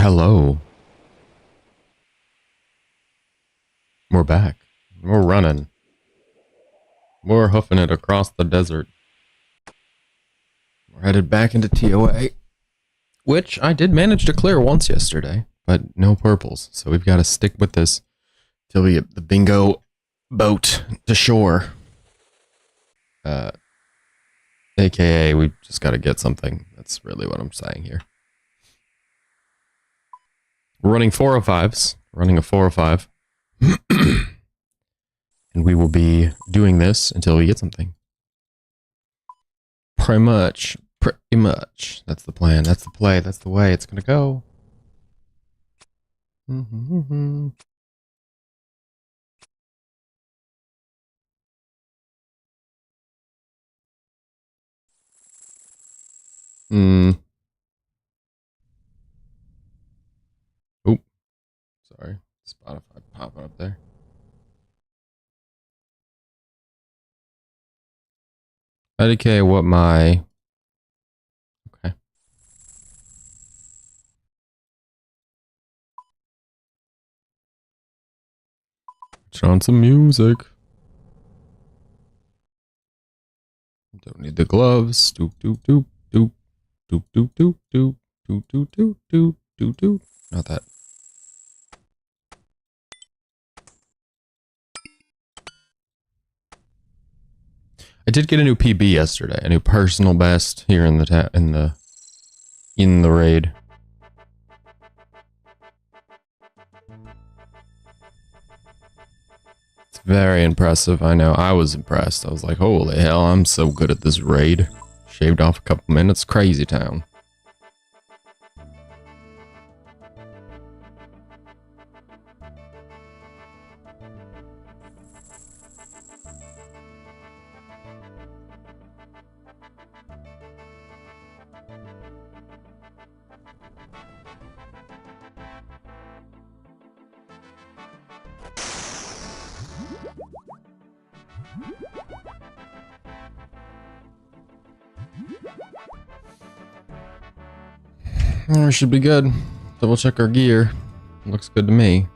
Hello. We're back. We're running. We're hoofing it across the desert. We're headed back into TOA, which I did manage to clear once yesterday, but no purples. So we've got to stick with this till we get the bingo boat to shore. AKA, we just got to get something. That's really what I'm saying here. We're running 405s. Running a 405. And we will be doing this until we get something. Pretty much. Pretty much. That's the plan. That's the play. That's the way it's going to go. Oop. Sorry. Spotify popping up there. IDK, what my... Okay. Turn on some music. Don't need the gloves. Doop, doop, doop, doop. Doop, doop, doop, doop. Doop, doop, doop, doop, doop, doop. Not that. I did get a new PB yesterday, a new personal best here in the raid. It's very impressive. I know. I was impressed. I was like, holy hell, I'm so good at this raid. Shaved off a couple minutes. Crazy town. We should be good. Double check our gear. Looks good to me.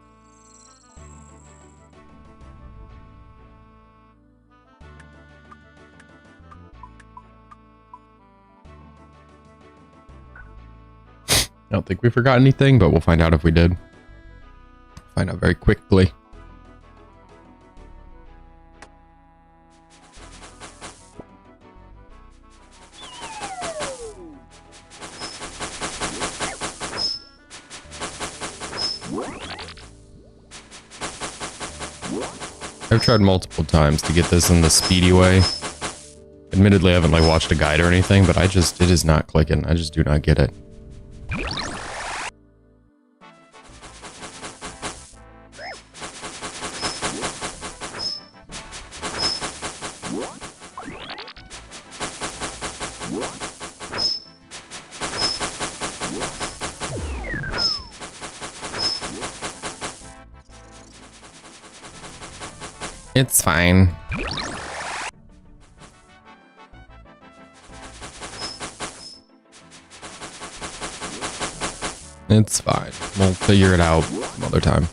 I don't think we forgot anything, but we'll find out if we did. Find out very quickly. I've tried multiple times to get this in the speedy way. Admittedly, I haven't like watched a guide or anything, but it is not clicking. I just do not get it. It's fine. It's fine. We'll figure it out some other time.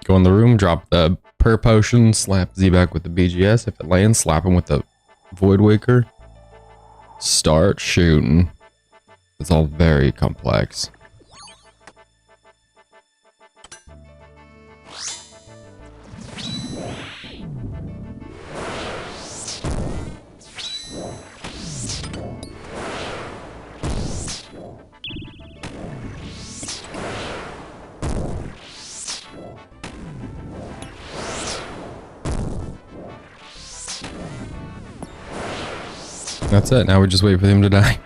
Go in the room, drop the per potion, slap Z back with the BGS. If it lands, slap him with the Void Waker. Start shooting. It's all very complex. That's it. Now we just wait for him to die.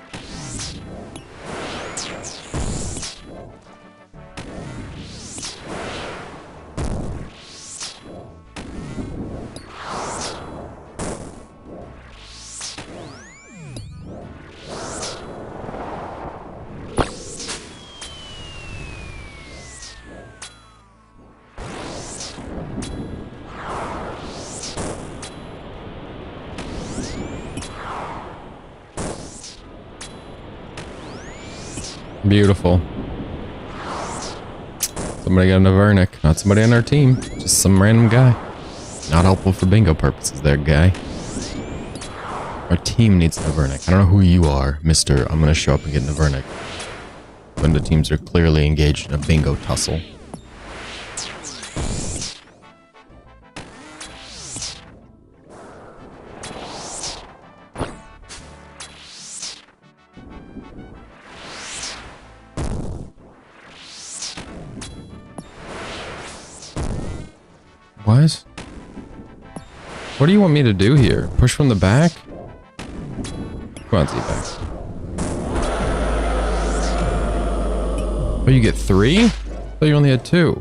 Beautiful. Somebody got a Vernic. Not somebody on our team. Just some random guy. Not helpful for bingo purposes there, guy. Our team needs a Vernic. I don't know who you are, mister. I'm gonna show up and get a Vernic. When the teams are clearly engaged in a bingo tussle. What? What do you want me to do here? Push from the back? Come on, Z-back. Oh, you get 3? I thought you only had 2.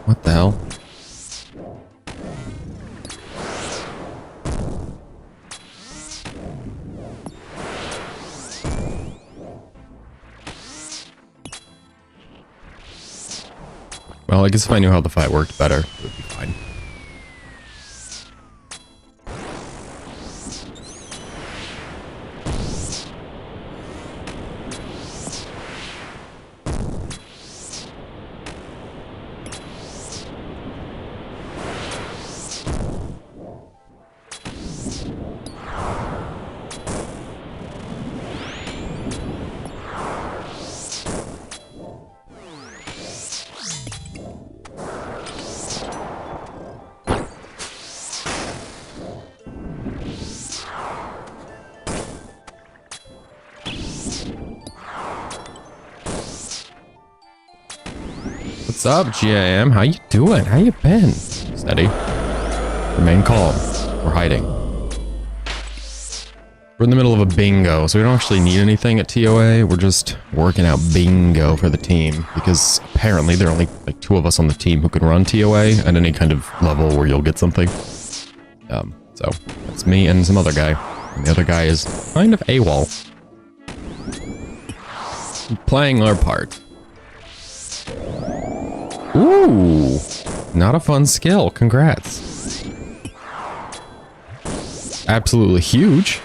What the hell? Well, I guess if I knew how the fight worked better, it would be fine. What's up, GIM? How you doing? How you been? Steady. Remain calm. We're hiding. We're in the middle of a bingo, so we don't actually need anything at TOA. We're just working out bingo for the team, because apparently there are only like 2 of us on the team who can run TOA at any kind of level where you'll get something. So that's me and some other guy. And the other guy is kind of AWOL. Playing our part. Ooh, not a fun skill. Congrats. Absolutely huge.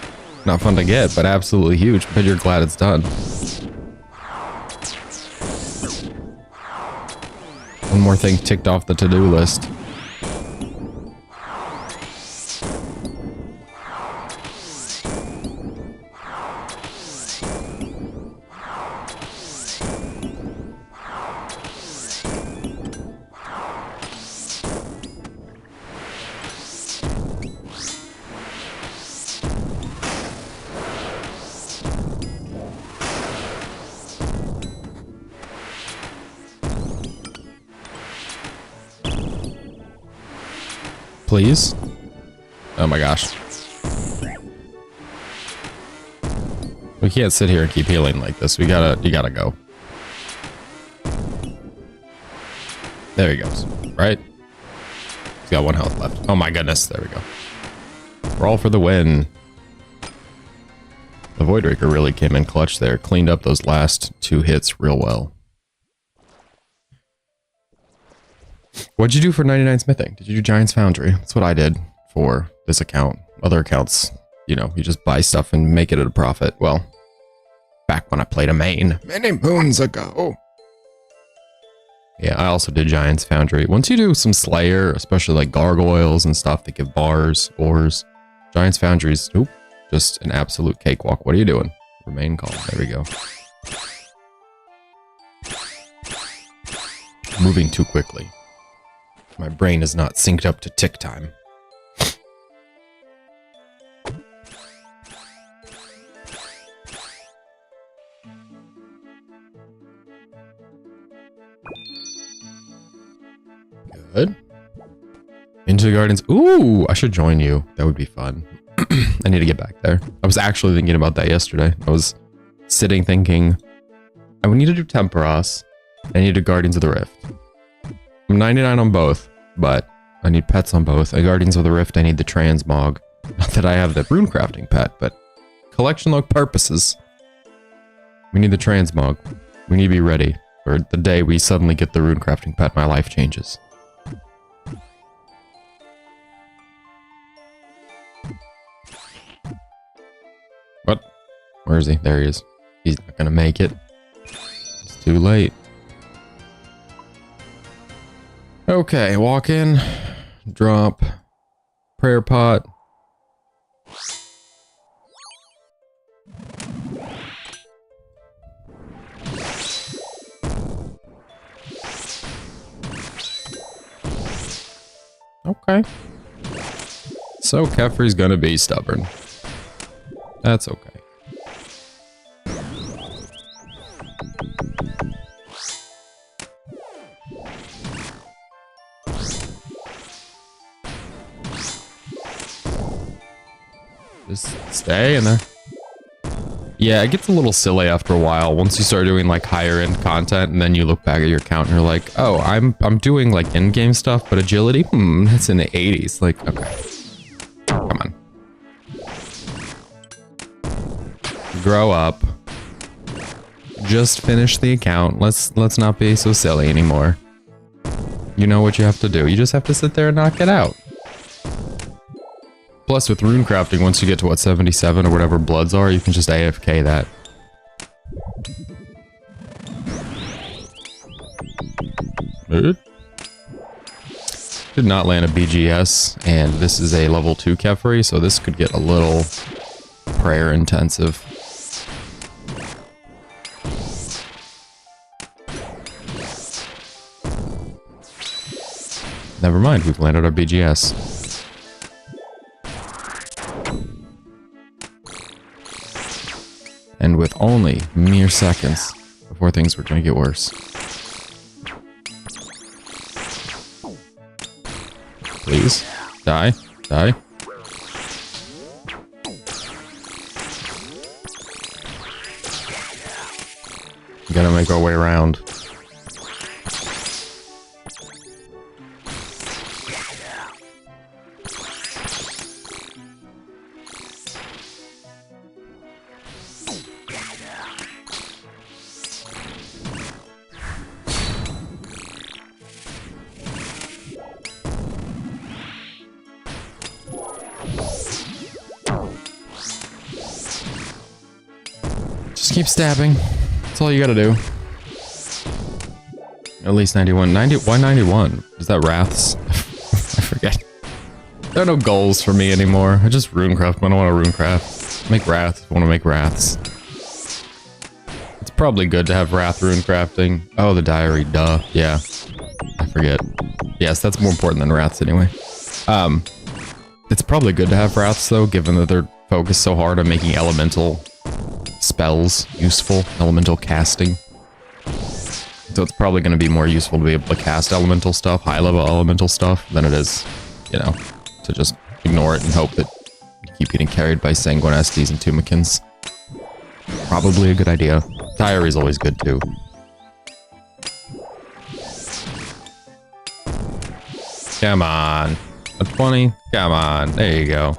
Not fun to get, but absolutely huge. But you're glad it's done. One more thing ticked off the to-do list. Please? Oh my gosh. We can't sit here and keep healing like this. You gotta go. There he goes. Right? He's got 1 health left. Oh my goodness. There we go. We're all for the win. The Void Raker really came in clutch there. Cleaned up those last 2 hits real well. What'd you do for 99 smithing? Did you do Giant's Foundry? That's what I did for this account. Other accounts, you know, you just buy stuff and make it at a profit. Well, back when I played a main. Many moons ago. Yeah, I also did Giant's Foundry. Once you do some Slayer, especially like gargoyles and stuff that give bars, ores, Giant's Foundry's, oop, just an absolute cakewalk. What are you doing? Remain calm. There we go. Moving too quickly. My brain is not synced up to tick time. Good. Into the Gardens. Ooh, I should join you. That would be fun. I need to get back there. I was actually thinking about that yesterday. I was sitting thinking, I would need to do Temperos. I need to do Guardians of the Rift. I'm 99 on both, but I need pets on both. At Guardians of the Rift, I need the Transmog. Not that I have the rune crafting pet, but collection log purposes. We need the Transmog. We need to be ready for the day we suddenly get the rune crafting pet. My life changes. What? Where is he? There he is. He's not gonna make it. It's too late. Okay, walk in, drop, prayer pot. Okay. So Kefri's gonna be stubborn. That's okay. Just stay in there. Yeah, it gets a little silly after a while once you start doing like higher end content and then you look back at your account and you're like, oh, I'm doing like in-game stuff, but agility, it's in the 80s. Like, okay. Come on. Grow up. Just finish the account. Let's not be so silly anymore. You know what you have to do. You just have to sit there and knock it out. Plus, with rune crafting, once you get to what, 77 or whatever bloods are, you can just AFK that. Did not land a BGS, and this is a level 2 Kefri, so this could get a little prayer intensive. Never mind, we've landed our BGS. And with only mere seconds before things were going to get worse. Please. Die. Die. We gotta make our way around. Keep stabbing. That's all you gotta do. At least 91. Why 91? Is that Wraths? I forget. There are no goals for me anymore. I just runecraft. I don't want to runecraft. Make Wraths if I want to make Wraths. It's probably good to have Wrath runecrafting. Oh, the diary. Duh. Yeah. I forget. Yes, that's more important than Wraths anyway. It's probably good to have Wraths though, given that they're focused so hard on making elemental spells useful, elemental casting. So it's probably going to be more useful to be able to cast elemental stuff, high level elemental stuff, than it is, you know, to just ignore it and hope that you keep getting carried by Sanguine Estes and Tumikins. Probably a good idea. Diary's always good too. Come on. A 20? Come on. There you go.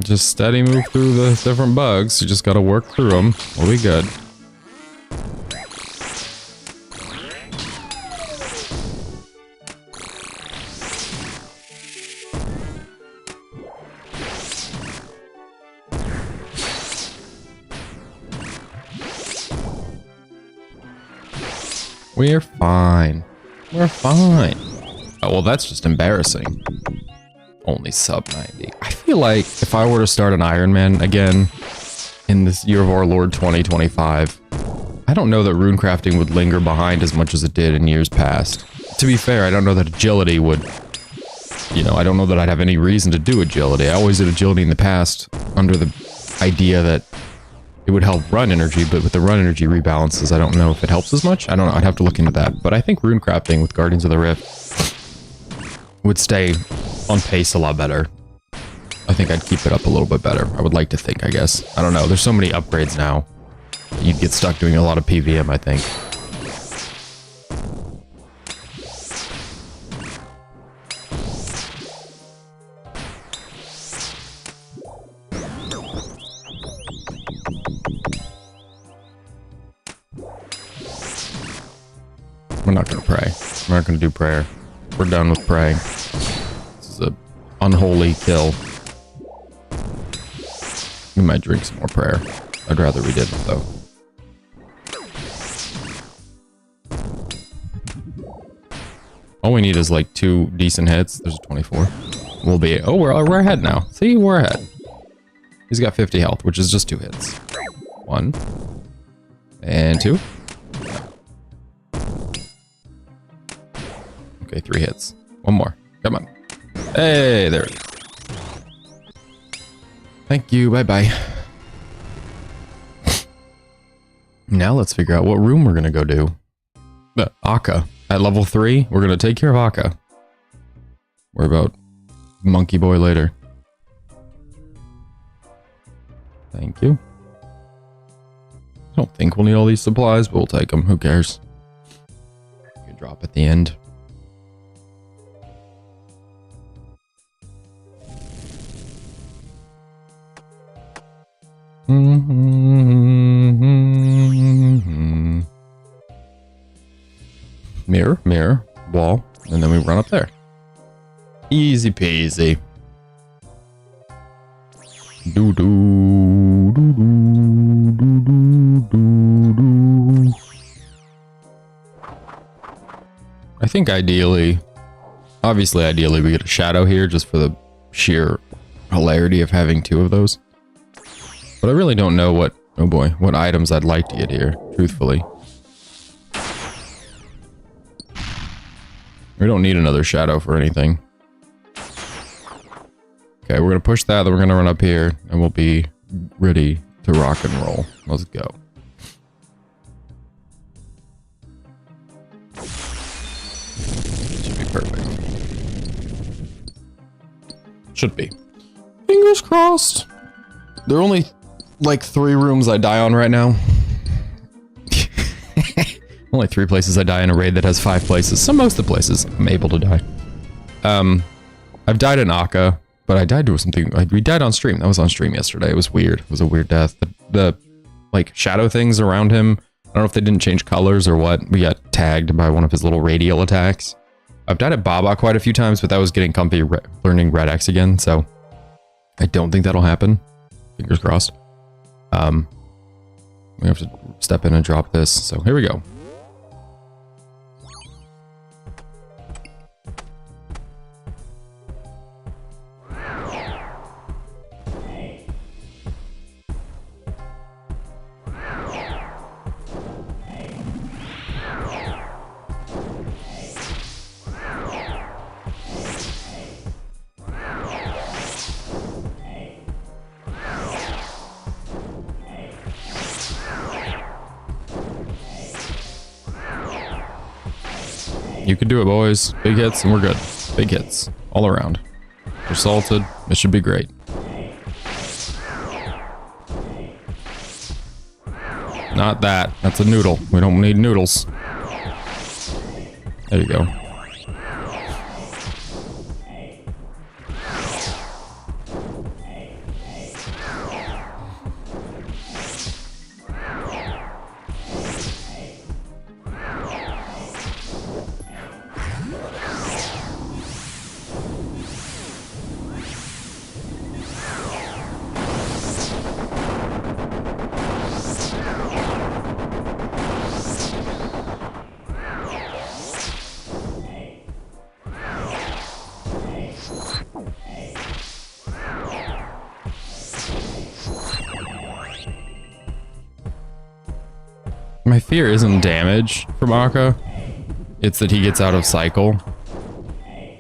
Just steady move through the different bugs. You just gotta work through them. We'll be good. We're fine. We're fine. Oh, well, that's just embarrassing. Only sub 90. I feel like if I were to start an Ironman again in this year of our Lord 2025, I don't know that runecrafting would linger behind as much as it did in years past. To be fair, I don't know that agility would, you know, I don't know that I'd have any reason to do agility. I always did agility in the past under the idea that it would help run energy, but with the run energy rebalances, I don't know if it helps as much. I don't know. I'd have to look into that. But I think runecrafting with Guardians of the Rift would stay on pace a lot better. I think I'd keep it up a little bit better. I would like to think, I guess. I don't know. There's so many upgrades now. You'd get stuck doing a lot of PVM, I think. We're not going to pray. We're not going to do prayer. We're done with praying. This is an unholy kill. We might drink some more prayer. I'd rather we didn't, though. All we need is like 2 decent hits. There's a 24. We'll be... Oh, we're ahead now. See, we're ahead. He's got 50 health, which is just 2 hits. 1. And 2. Okay, 3 hits. 1 more. Come on. Hey, there. Thank you. Bye-bye. Now let's figure out what room we're going to go do. Akka. At level 3, we're going to take care of Akka. Worry about Monkey Boy later. Thank you. I don't think we'll need all these supplies, but we'll take them. Who cares? You can drop at the end. Mirror, mirror, wall, and then we run up there. Easy peasy. Do do do do do do do. I think ideally, obviously ideally we get a shadow here just for the sheer hilarity of having 2 of those. But I really don't know what, oh boy, what items I'd like to get here, truthfully. We don't need another shadow for anything. Okay, we're going to push that, then we're going to run up here, and we'll be ready to rock and roll. Let's go. Should be perfect. Should be. Fingers crossed. There are only like 3 rooms I die on right now. Only 3 places I die in a raid that has 5 places. So most of the places I'm able to die. I've died in Akka, but I died to something. We died on stream. That was on stream yesterday. It was weird. It was a weird death. The like shadow things around him. I don't know if they didn't change colors or what. We got tagged by one of his little radial attacks. I've died at Baba quite a few times, but that was getting comfy learning Red X again. So I don't think that'll happen. Fingers crossed. We have to step in and drop this. So here we go. You can do it, boys. Big hits and we're good. Big hits all around. We're salted. It should be great. Not that. That's a noodle. We don't need noodles. There you go. My fear isn't damage from Akka. It's that he gets out of cycle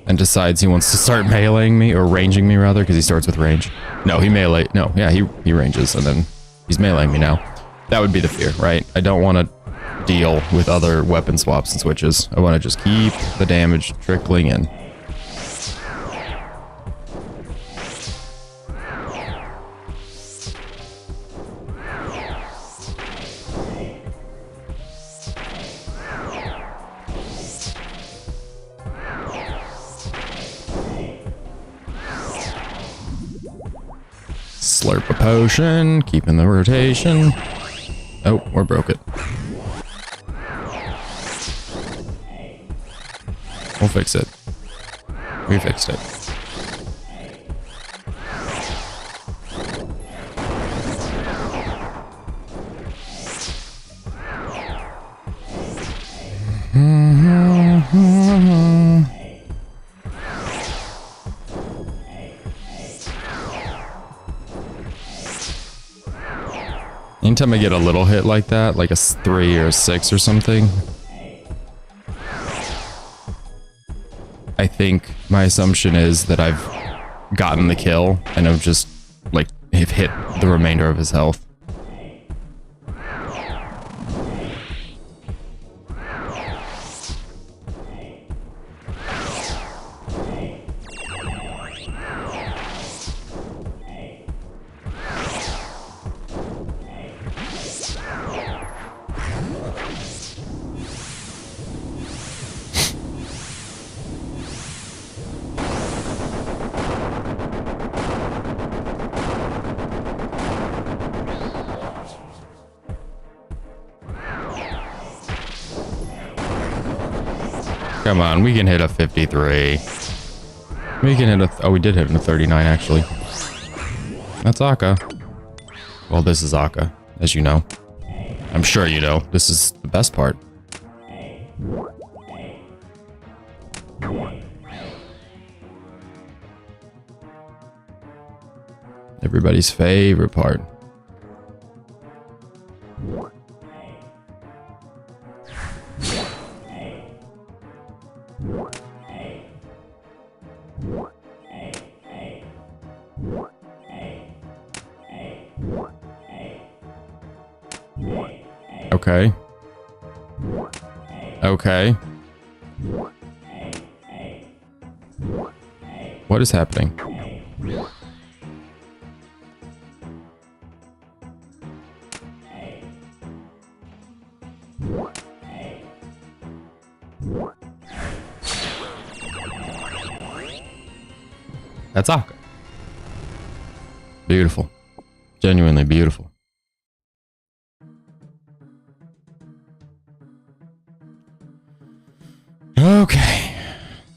and decides he wants to start meleeing me, or ranging me rather, because he starts with range. No, he melee. No, yeah, he ranges and then he's meleeing me now. That would be the fear, right? I don't want to deal with other weapon swaps and switches. I want to just keep the damage trickling in. Slurp a potion, keeping the rotation. Oh, we're broke it. We'll fix it. We fixed it. Anytime I get a little hit like that, like a 3 or a 6 or something, I think my assumption is that I've gotten the kill and I've just, like, have hit the remainder of his health. Come on, we can hit a 53. We can hit a... oh, we did hit a 39, actually. That's Akka. Well, this is Akka, as you know. I'm sure you know. This is the best part. Everybody's favorite part. Okay. Okay. What is happening? That's Akka. Beautiful. Genuinely beautiful. Okay.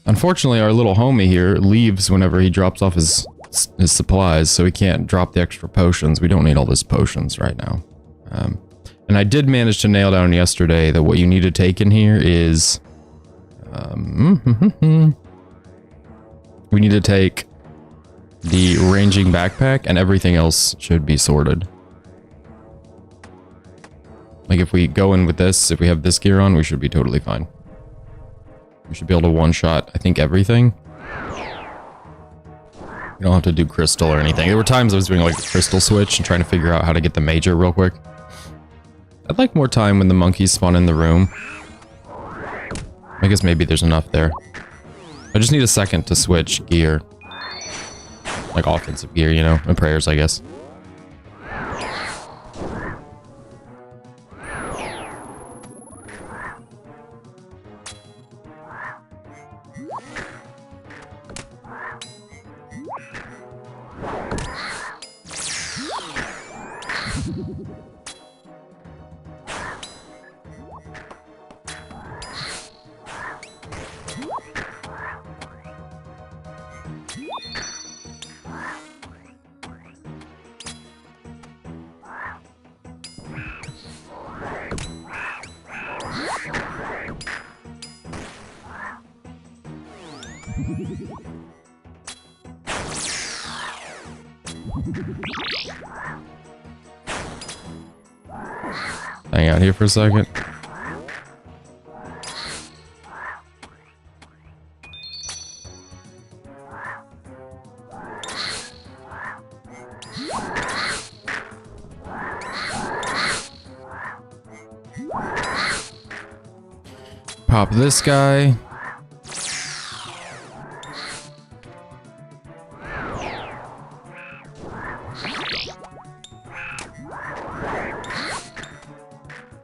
Unfortunately, our little homie here leaves whenever he drops off his supplies, so he can't drop the extra potions. We don't need all those potions right now. And I did manage to nail down yesterday that what you need to take in here is... we need to take the ranging backpack, and everything else should be sorted. Like, if we go in with this, if we have this gear on, we should be totally fine. We should be able to one-shot, I think, everything. You don't have to do crystal or anything. There were times I was doing, like, a crystal switch and trying to figure out how to get the major real quick. I'd like more time when the monkeys spawn in the room. I guess maybe there's enough there. I just need a second to switch gear. Like offensive gear, you know, and prayers, I guess. Hang out here for a second. Pop this guy.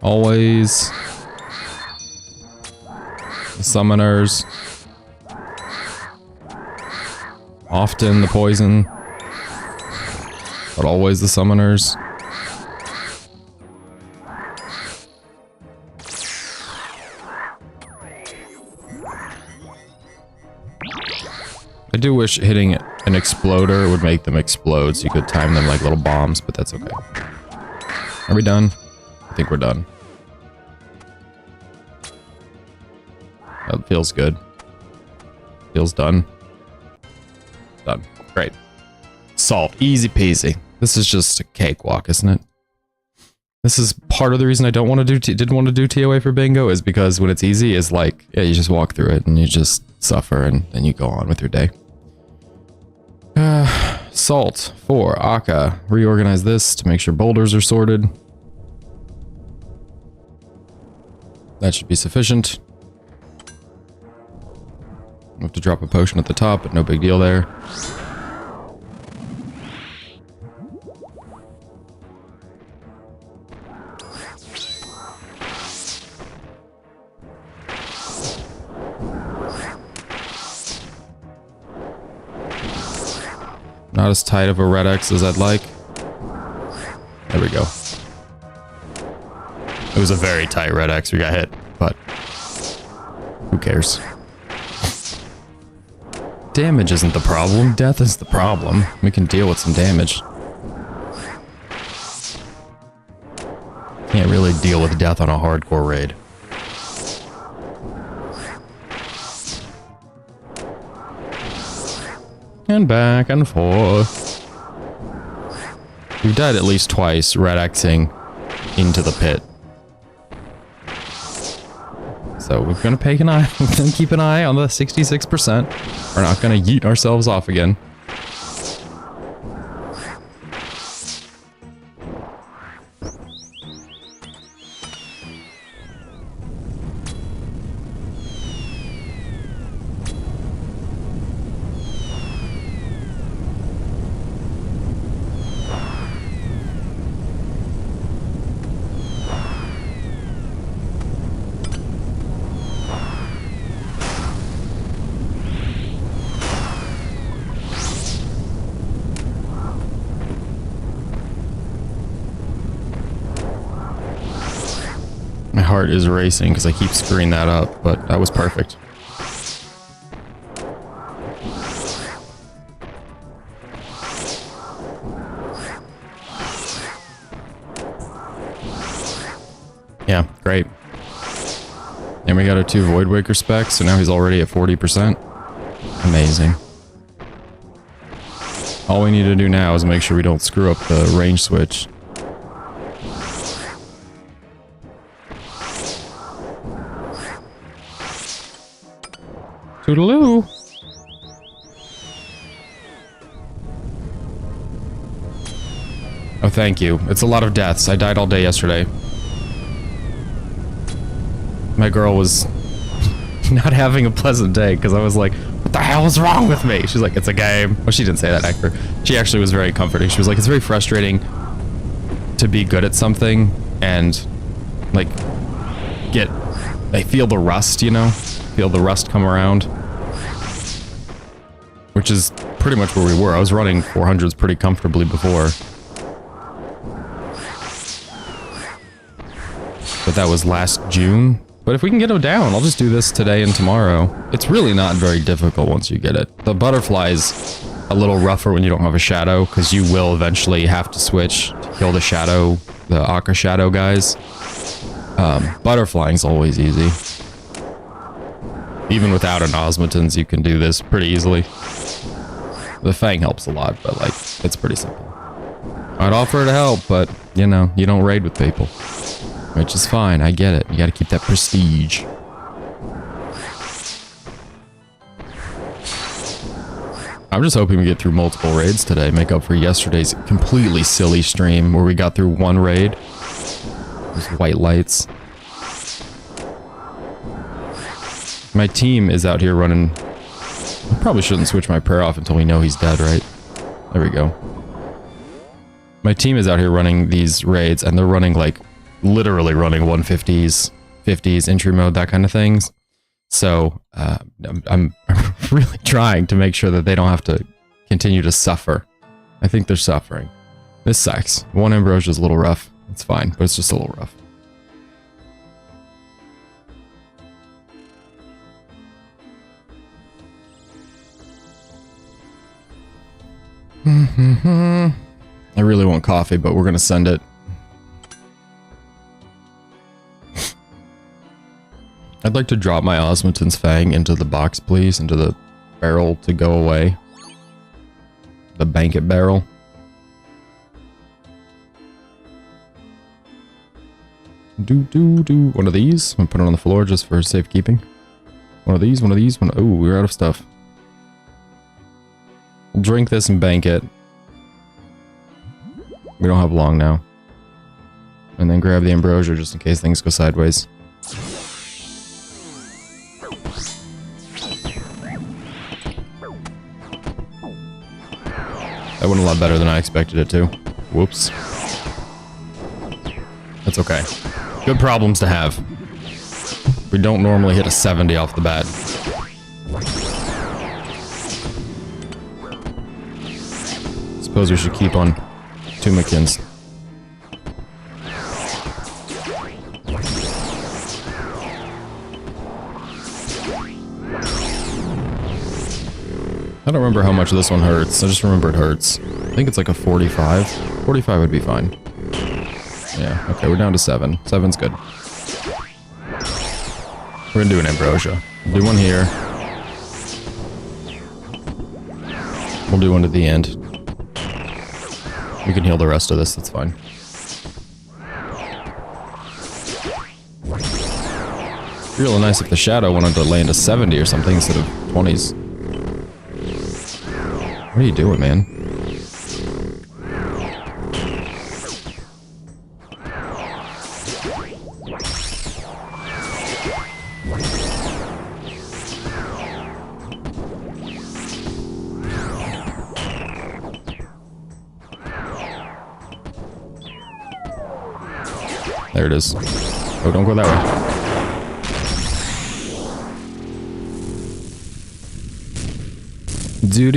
Always. The summoners. Often the poison. but always the summoners. I do wish hitting an exploder would make them explode so you could time them like little bombs, but that's okay. Are we done? I think we're done. That feels good. Feels done. Done. Great. Salt. Easy peasy. This is just a cakewalk, isn't it? This is part of the reason I didn't want to do TOA for bingo, is because when it's easy, is like, yeah, you just walk through it and you just suffer and then you go on with your day. Salt for Akka. Reorganize this to make sure boulders are sorted. That should be sufficient. We have to drop a potion at the top, but no big deal there. Not as tight of a red X as I'd like. There we go. It was a very tight red X we got hit, but who cares? Damage isn't the problem, death is the problem. We can deal with some damage. Can't really deal with death on a hardcore raid. And back and forth. We've died at least twice, red Xing into the pit. So we're gonna take an eye, we're gonna keep an eye on the 66%. We're not gonna yeet ourselves off again. My heart is racing because I keep screwing that up, but that was perfect. Yeah, great. And we got our 2 Voidwaker specs, so now he's already at 40%. Amazing. All we need to do now is make sure we don't screw up the range switch. Toodaloo! Oh, thank you. It's a lot of deaths. I died all day yesterday. My girl was not having a pleasant day because I was like, what the hell is wrong with me? She's like, it's a game. Well, she didn't say that, Hector. She actually was very comforting. She was like, it's very frustrating to be good at something and, like, I feel the rust, you know? Feel the rust come around. Which is pretty much where we were. I was running 400s pretty comfortably before. But that was last June. But if we can get them down, I'll just do this today and tomorrow. It's really not very difficult once you get it. The butterfly's a little rougher when you don't have a shadow, because you will eventually have to switch to kill the shadow, the Akka shadow guys. Butterflying's always easy. Even without an Osmotons, you can do this pretty easily. The Fang helps a lot, but, like, it's pretty simple. I'd offer to help, but, you know, you don't raid with people. Which is fine, I get it. You gotta keep that prestige. I'm just hoping we get through multiple raids today, make up for yesterday's completely silly stream where we got through one raid. Those white lights. My team is out here running... I probably shouldn't switch my prayer off until we know he's dead, right? There we go. My team is out here running these raids, and they're running, like, literally running 150s, 50s, entry mode, that kind of things. So, I'm really trying to make sure that they don't have to continue to suffer. I think they're suffering. This sucks. One ambrosia is a little rough. It's fine, but it's just a little rough. I really want coffee, but we're gonna send it. I'd like to drop my Osmond's Fang into the box, please, into the barrel to go away. The bank it barrel. One of these. I'm gonna put it on the floor just for safekeeping. One of these, one of these, one. Oh, we're out of stuff. We'll drink this and bank it. We don't have long now. And then grab the ambrosia just in case things go sideways. That went a lot better than I expected it to. Whoops. That's okay. Good problems to have. We don't normally hit a 70 off the bat. Suppose we should keep on Tumikins. I don't remember how much this one hurts. I just remember it hurts. I think it's like a 45. 45 would be fine. Yeah, okay, we're down to 7. 7's good. We're gonna do an ambrosia. We'll do one here. We'll do one at the end. We can heal the rest of this, that's fine. It'd be really nice if the shadow wanted to land a 70 or something instead of 20s. What are you doing, man? There it is. Oh, don't go that way. Do.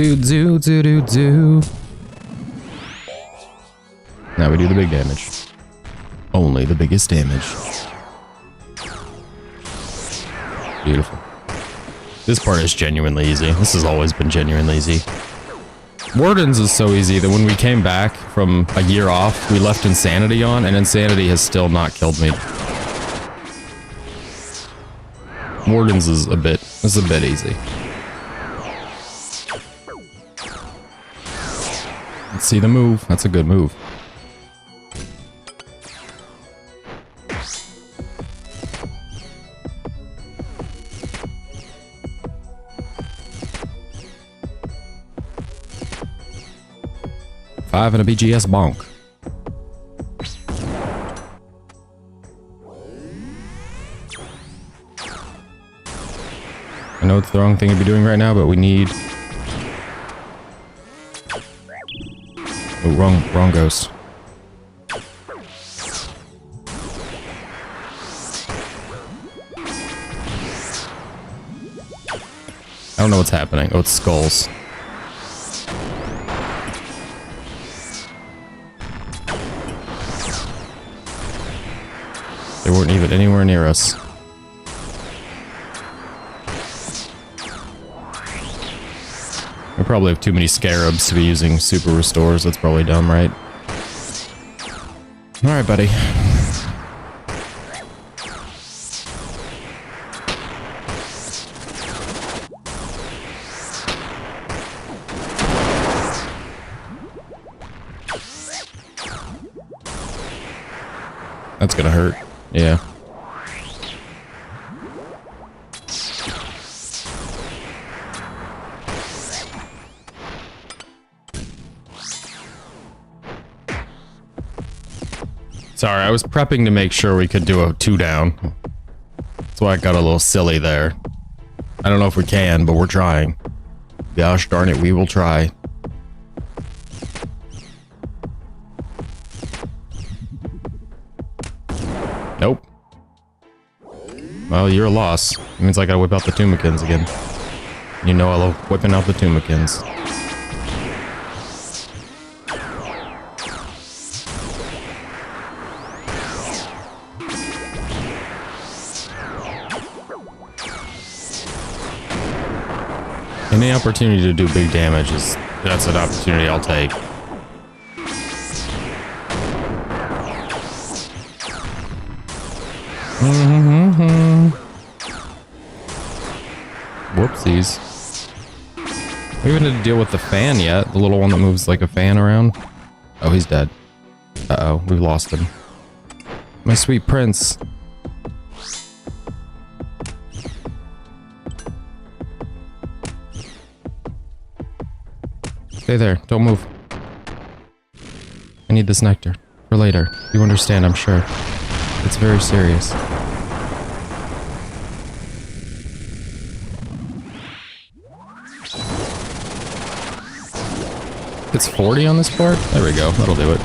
Now we do the big damage. Only the biggest damage. Beautiful. This part is genuinely easy. This has always been genuinely easy. Warden's is so easy that when we came back from a year off, we left Insanity on, and Insanity has still not killed me. Warden's is a bit easy. Let's see the move. That's a good move. Five and a BGS bonk. I know it's the wrong thing to be doing right now, but we need... Oh, wrong ghost. I don't know what's happening. Oh, it's skulls. They weren't even anywhere near us. We probably have too many scarabs to be using super restores. That's probably dumb, right? Alright, buddy. That's gonna hurt. Yeah. Sorry, I was prepping to make sure we could do a 2 down. That's why I got a little silly there. I don't know if we can, but we're trying. Gosh darn it, we will try. Nope. Well, you're a loss. It means I gotta whip out the Tumikins again. You know I love whipping out the Tumikins. Any opportunity to do big damage that's an opportunity I'll take. Whoopsies. We haven't had to deal with the fan yet. The little one that moves like a fan around. Oh, he's dead. Uh-oh, we've lost him. My sweet prince. Stay there. Don't move. I need this nectar. For later. You understand, I'm sure. It's very serious. It's 40 on this part? There we go. That'll do it.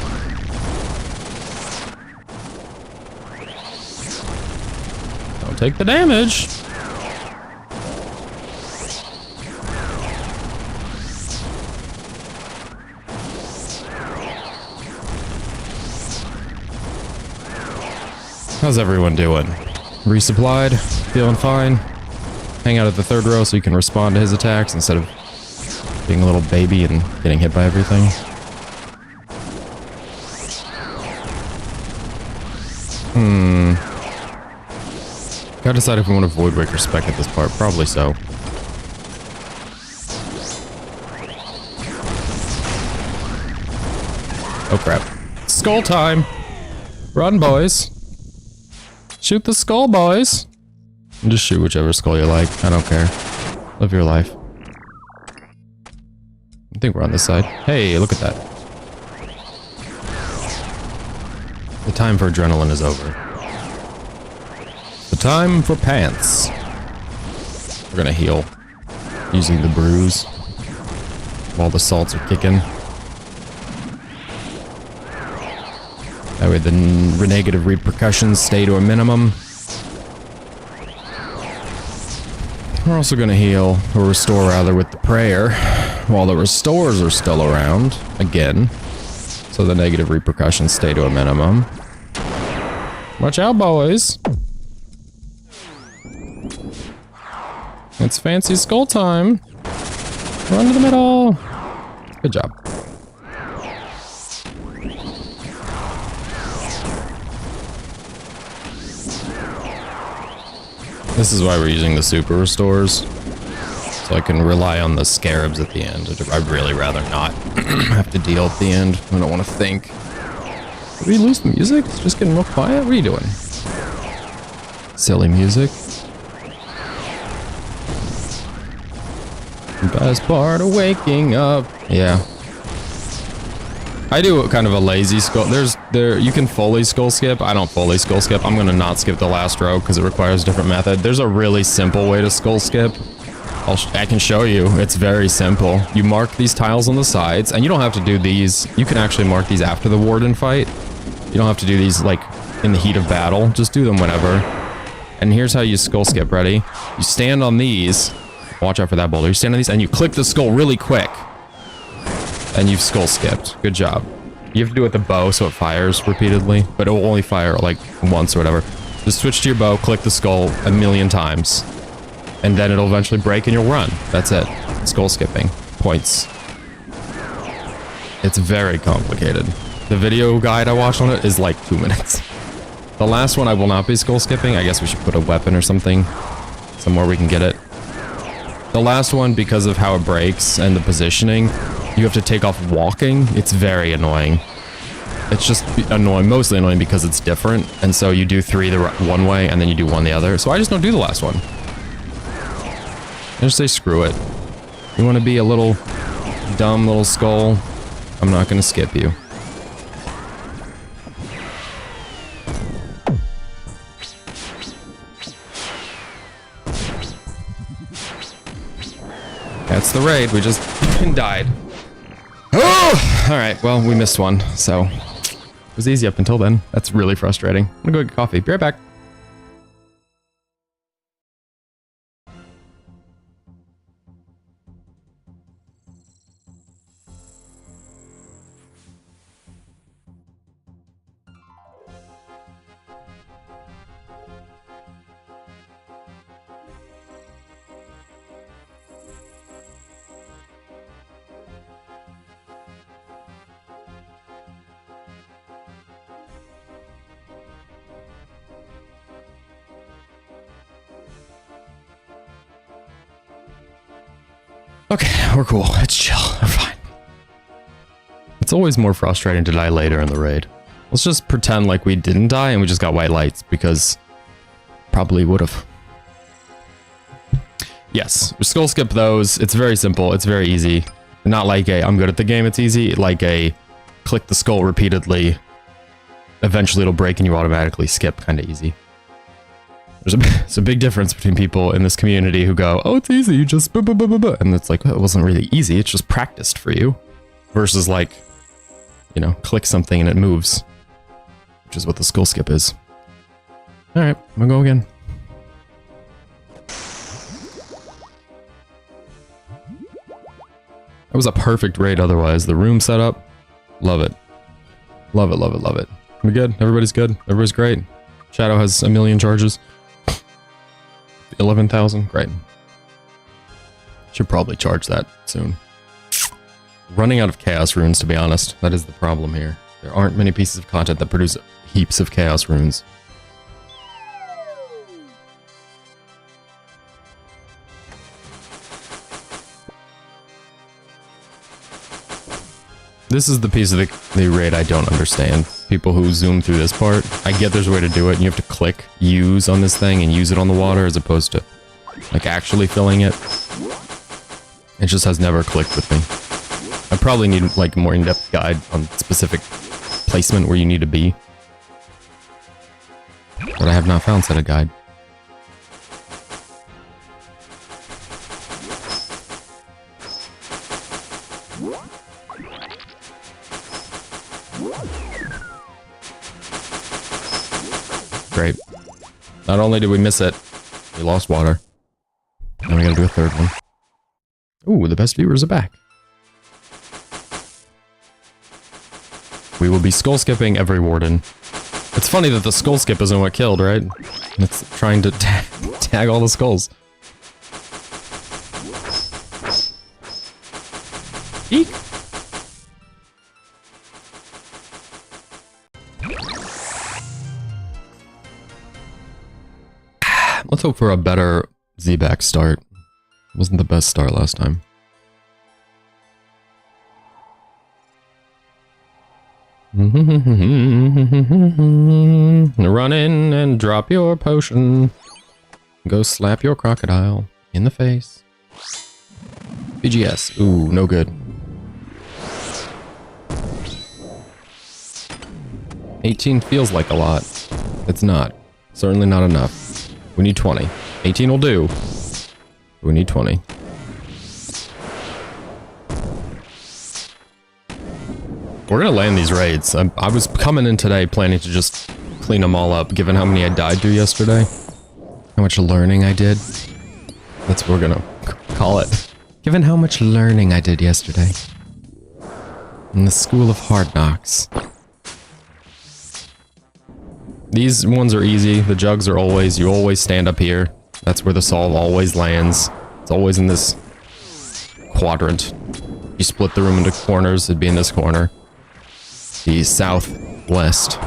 Don't take the damage. How's everyone doing? Resupplied? Feeling fine? Hang out at the third row so you can respond to his attacks instead of being a little baby and getting hit by everything. Gotta decide if we want to Void Waker spec at this part. Probably so. Oh crap. Skull time! Run, boys! Shoot the skull, boys! And just shoot whichever skull you like. I don't care. Live your life. I think we're on this side. Hey, look at that. The time for adrenaline is over. The time for pants. We're gonna heal. Using the bruise. While the salts are kicking. That way the negative repercussions stay to a minimum. We're also gonna heal, or restore rather, with the prayer. While the restores are still around, again. So the negative repercussions stay to a minimum. Watch out, boys! It's fancy skull time! Run to the middle! Good job. This is why we're using the super restores. So I can rely on the scarabs at the end. I'd really rather not have to deal at the end. I don't want to think. Did we lose the music? It's just getting real quiet? What are you doing? Silly music. Best part of waking up. Yeah. I do kind of a lazy skull. You can fully skull skip. I don't fully skull skip. I'm gonna not skip the last row because it requires a different method. There's a really simple way to skull skip. I can show you. It's very simple. You mark these tiles on the sides, and you don't have to do these. You can actually mark these after the warden fight. You don't have to do these like in the heat of battle. Just do them whenever. And here's how you skull skip. Ready? You stand on these. Watch out for that boulder. You stand on these, and you click the skull really quick. And you've skull skipped. Good job. You have to do it with the bow so it fires repeatedly, but it will only fire like once or whatever. Just switch to your bow, click the skull a million times, and then it'll eventually break and you'll run. That's it. Skull skipping. Points. It's very complicated. The video guide I watched on it is like 2 minutes. The last one I will not be skull skipping. I guess we should put a weapon or something somewhere we can get it. The last one, because of how it breaks and the positioning, you have to take off walking. It's very annoying. It's just annoying, mostly annoying because it's different. And so you do 3 the one way and then you do 1 the other. So I just don't do the last one. I just say screw it. You want to be a little dumb little skull? I'm not going to skip you. That's the raid. We just died. Oh! Alright, well, we missed one, so it was easy up until then. That's really frustrating. I'm gonna go get coffee. Be right back. Okay, we're cool. It's chill. We're fine. It's always more frustrating to die later in the raid. Let's just pretend like we didn't die and we just got white lights, because probably would have. Yes, we skull skip those. It's very simple. It's very easy. Not like a I'm good at the game, it's easy. Like a click the skull repeatedly. Eventually it'll break and you automatically skip, kind of easy. There's a big difference between people in this community who go, oh, it's easy, you just and it's like, well, it wasn't really easy, it's just practiced for you. Versus like, you know, click something and it moves. Which is what the skull skip is. Alright, I'm gonna go again. That was a perfect raid otherwise. The room setup, love it. Love it, love it, love it. We good? Everybody's good? Everybody's great? Shadow has 1 million charges. 11,000, great. Should probably charge that soon. Running out of chaos runes, to be honest. That is the problem here. There aren't many pieces of content that produce heaps of chaos runes. This is the piece of the raid I don't understand. People who zoom through this part. I get there's a way to do it, and you have to click use on this thing and use it on the water as opposed to like actually filling it. It just has never clicked with me. I probably need like a more in-depth guide on specific placement where you need to be. But I have not found said a guide. Great. Not only did we miss it, we lost water. Now we gotta do a third one. Ooh, the best viewers are back. We will be skull skipping every warden. It's funny that the skull skip isn't what killed, right? It's trying to tag all the skulls. Eek! Let's hope for a better Z-back start. Wasn't the best start last time. Run in and drop your potion. Go slap your crocodile in the face. BGS. Ooh, no good. 18 feels like a lot. It's not. Certainly not enough. We need 20. 18 will do. We need 20. We're gonna land these raids. I was coming in today planning to just clean them all up, given how many I died to yesterday. How much learning I did. That's what we're gonna call it. Given how much learning I did yesterday. In the School of Hard Knocks. These ones are easy. The jugs are always, you always stand up here. That's where the solve always lands. It's always in this quadrant. You split the room into corners, it'd be in this corner. The southwest.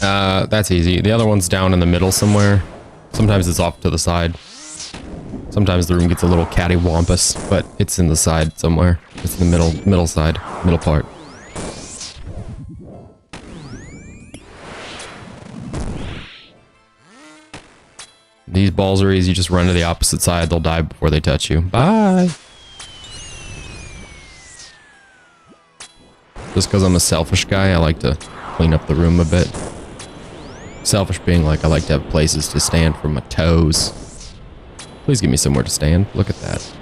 That's easy. The other one's down in the middle somewhere. Sometimes it's off to the side. Sometimes the room gets a little cattywampus, but it's in the side somewhere. It's in the middle side, middle part. These balls are easy. You just run to the opposite side. They'll die before they touch you. Bye. Just because I'm a selfish guy, I like to clean up the room a bit. Selfish being like, I like to have places to stand for my toes. Please give me somewhere to stand. Look at that.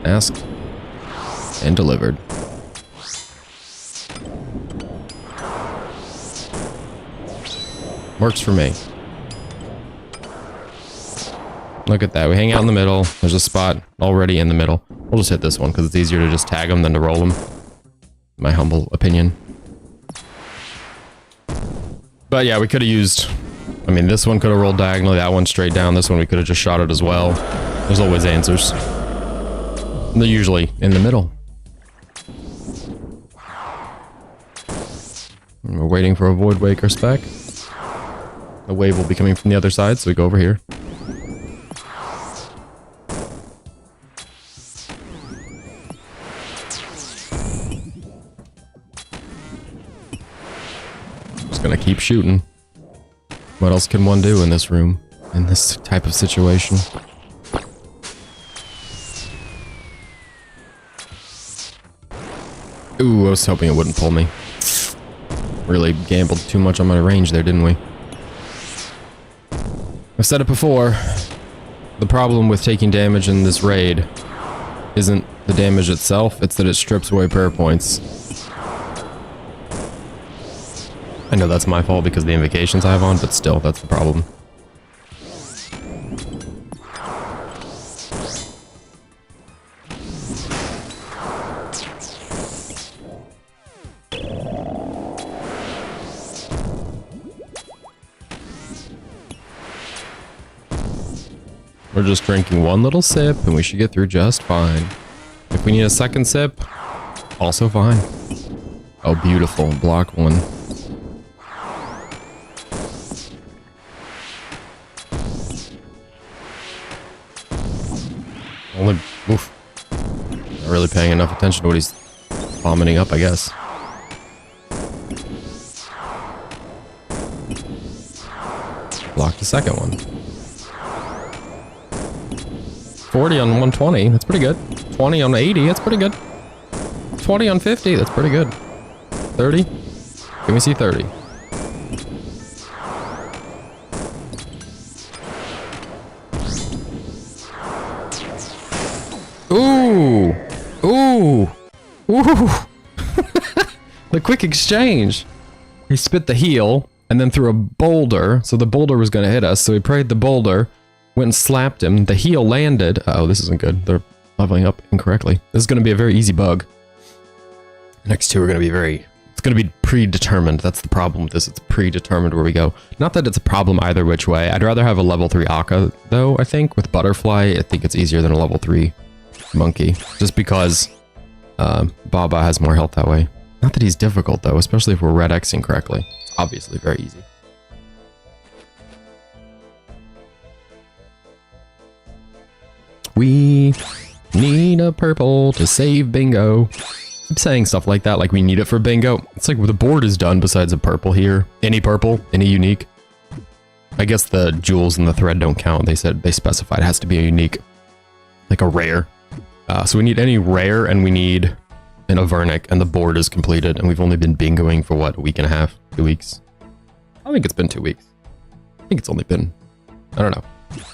Asked and delivered. Works for me. Look at that. We hang out in the middle. There's a spot already in the middle. We'll just hit this one because it's easier to just tag them than to roll them. My humble opinion. But yeah, we could have used... I mean, this one could have rolled diagonally, that one straight down. This one we could have just shot it as well. There's always answers. They're usually in the middle. And we're waiting for a Void Waker spec. The wave will be coming from the other side, so we go over here. gonna keep shooting. What else can one do in this room? In this type of situation? Ooh, I was hoping it wouldn't pull me. Really gambled too much on my range there, didn't we? I've said it before. The problem with taking damage in this raid isn't the damage itself, it's that it strips away prayer points. I know that's my fault because of the invocations I have on, but still, that's the problem. We're just drinking one little sip and we should get through just fine. If we need a second sip, also fine. Oh, beautiful. Block one. Only, oof. Not really paying enough attention to what he's vomiting up, I guess. Block the second one. 40 on 120, that's pretty good. 20 on 80, that's pretty good. 20 on 50, that's pretty good. 30? Can we see 30? Ooh! Ooh! Ooh! The quick exchange! He spit the heal, and then threw a boulder, so the boulder was gonna hit us, so he prayed the boulder, went and slapped him, the heal landed. Uh-oh, this isn't good. They're leveling up incorrectly. This is gonna be a very easy bug. The next two are gonna be it's gonna be predetermined. That's the problem with this, it's predetermined where we go. Not that it's a problem either which way. I'd rather have a level 3 Akka, though, I think. With Butterfly, I think it's easier than a level 3 Monkey. Just because Baba has more health that way. Not that he's difficult, though, especially if we're red Xing correctly. It's obviously very easy. We need a purple to save bingo. I'm saying stuff like that, like we need it for bingo. It's like the board is done besides a purple here. Any purple, any unique. I guess the jewels and the thread don't count. They said they specified it has to be a unique, like a rare. So we need any rare and we need an Avernic and the board is completed and we've only been bingoing for what, a week and a half, 2 weeks? I think it's been 2 weeks. I think it's only been, I don't know.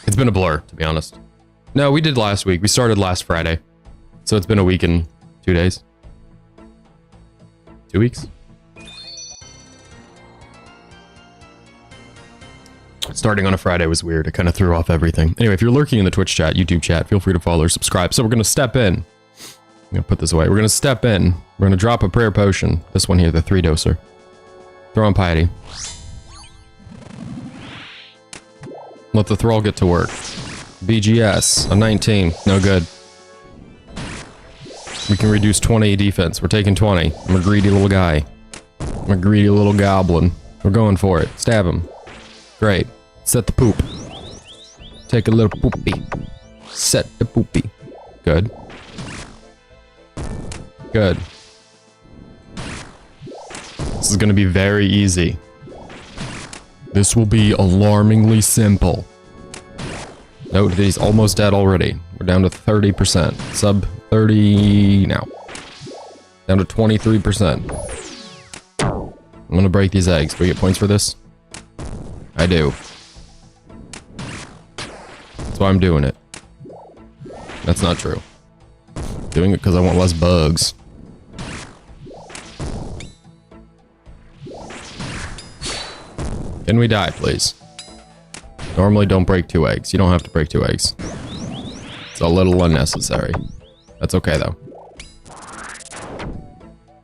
It's been a blur, to be honest. No, we did last week. We started last Friday. So it's been a week and 2 days. 2 weeks? Starting on a Friday was weird. It kind of threw off everything. Anyway, if you're lurking in the Twitch chat, YouTube chat, feel free to follow or subscribe. So we're going to step in. I'm going to put this away. We're going to step in. We're going to drop a prayer potion. This one here, the 3-doser. Throw on piety. Let the thrall get to work. BGS, a 19. No good. We can reduce 20 defense. We're taking 20. I'm a greedy little guy. I'm a greedy little goblin. We're going for it. Stab him. Great. Set the poop. Take a little poopy. Set the poopy. Good. Good. This is going to be very easy. This will be alarmingly simple. Note that he's almost dead already. We're down to 30%. Sub 30 now. Down to 23%. I'm going to break these eggs. Do we get points for this? I do. That's why I'm doing it. That's not true. Doing it because I want less bugs. Can we die, please? Normally don't break 2 eggs. You don't have to break 2 eggs. It's a little unnecessary. That's okay, though.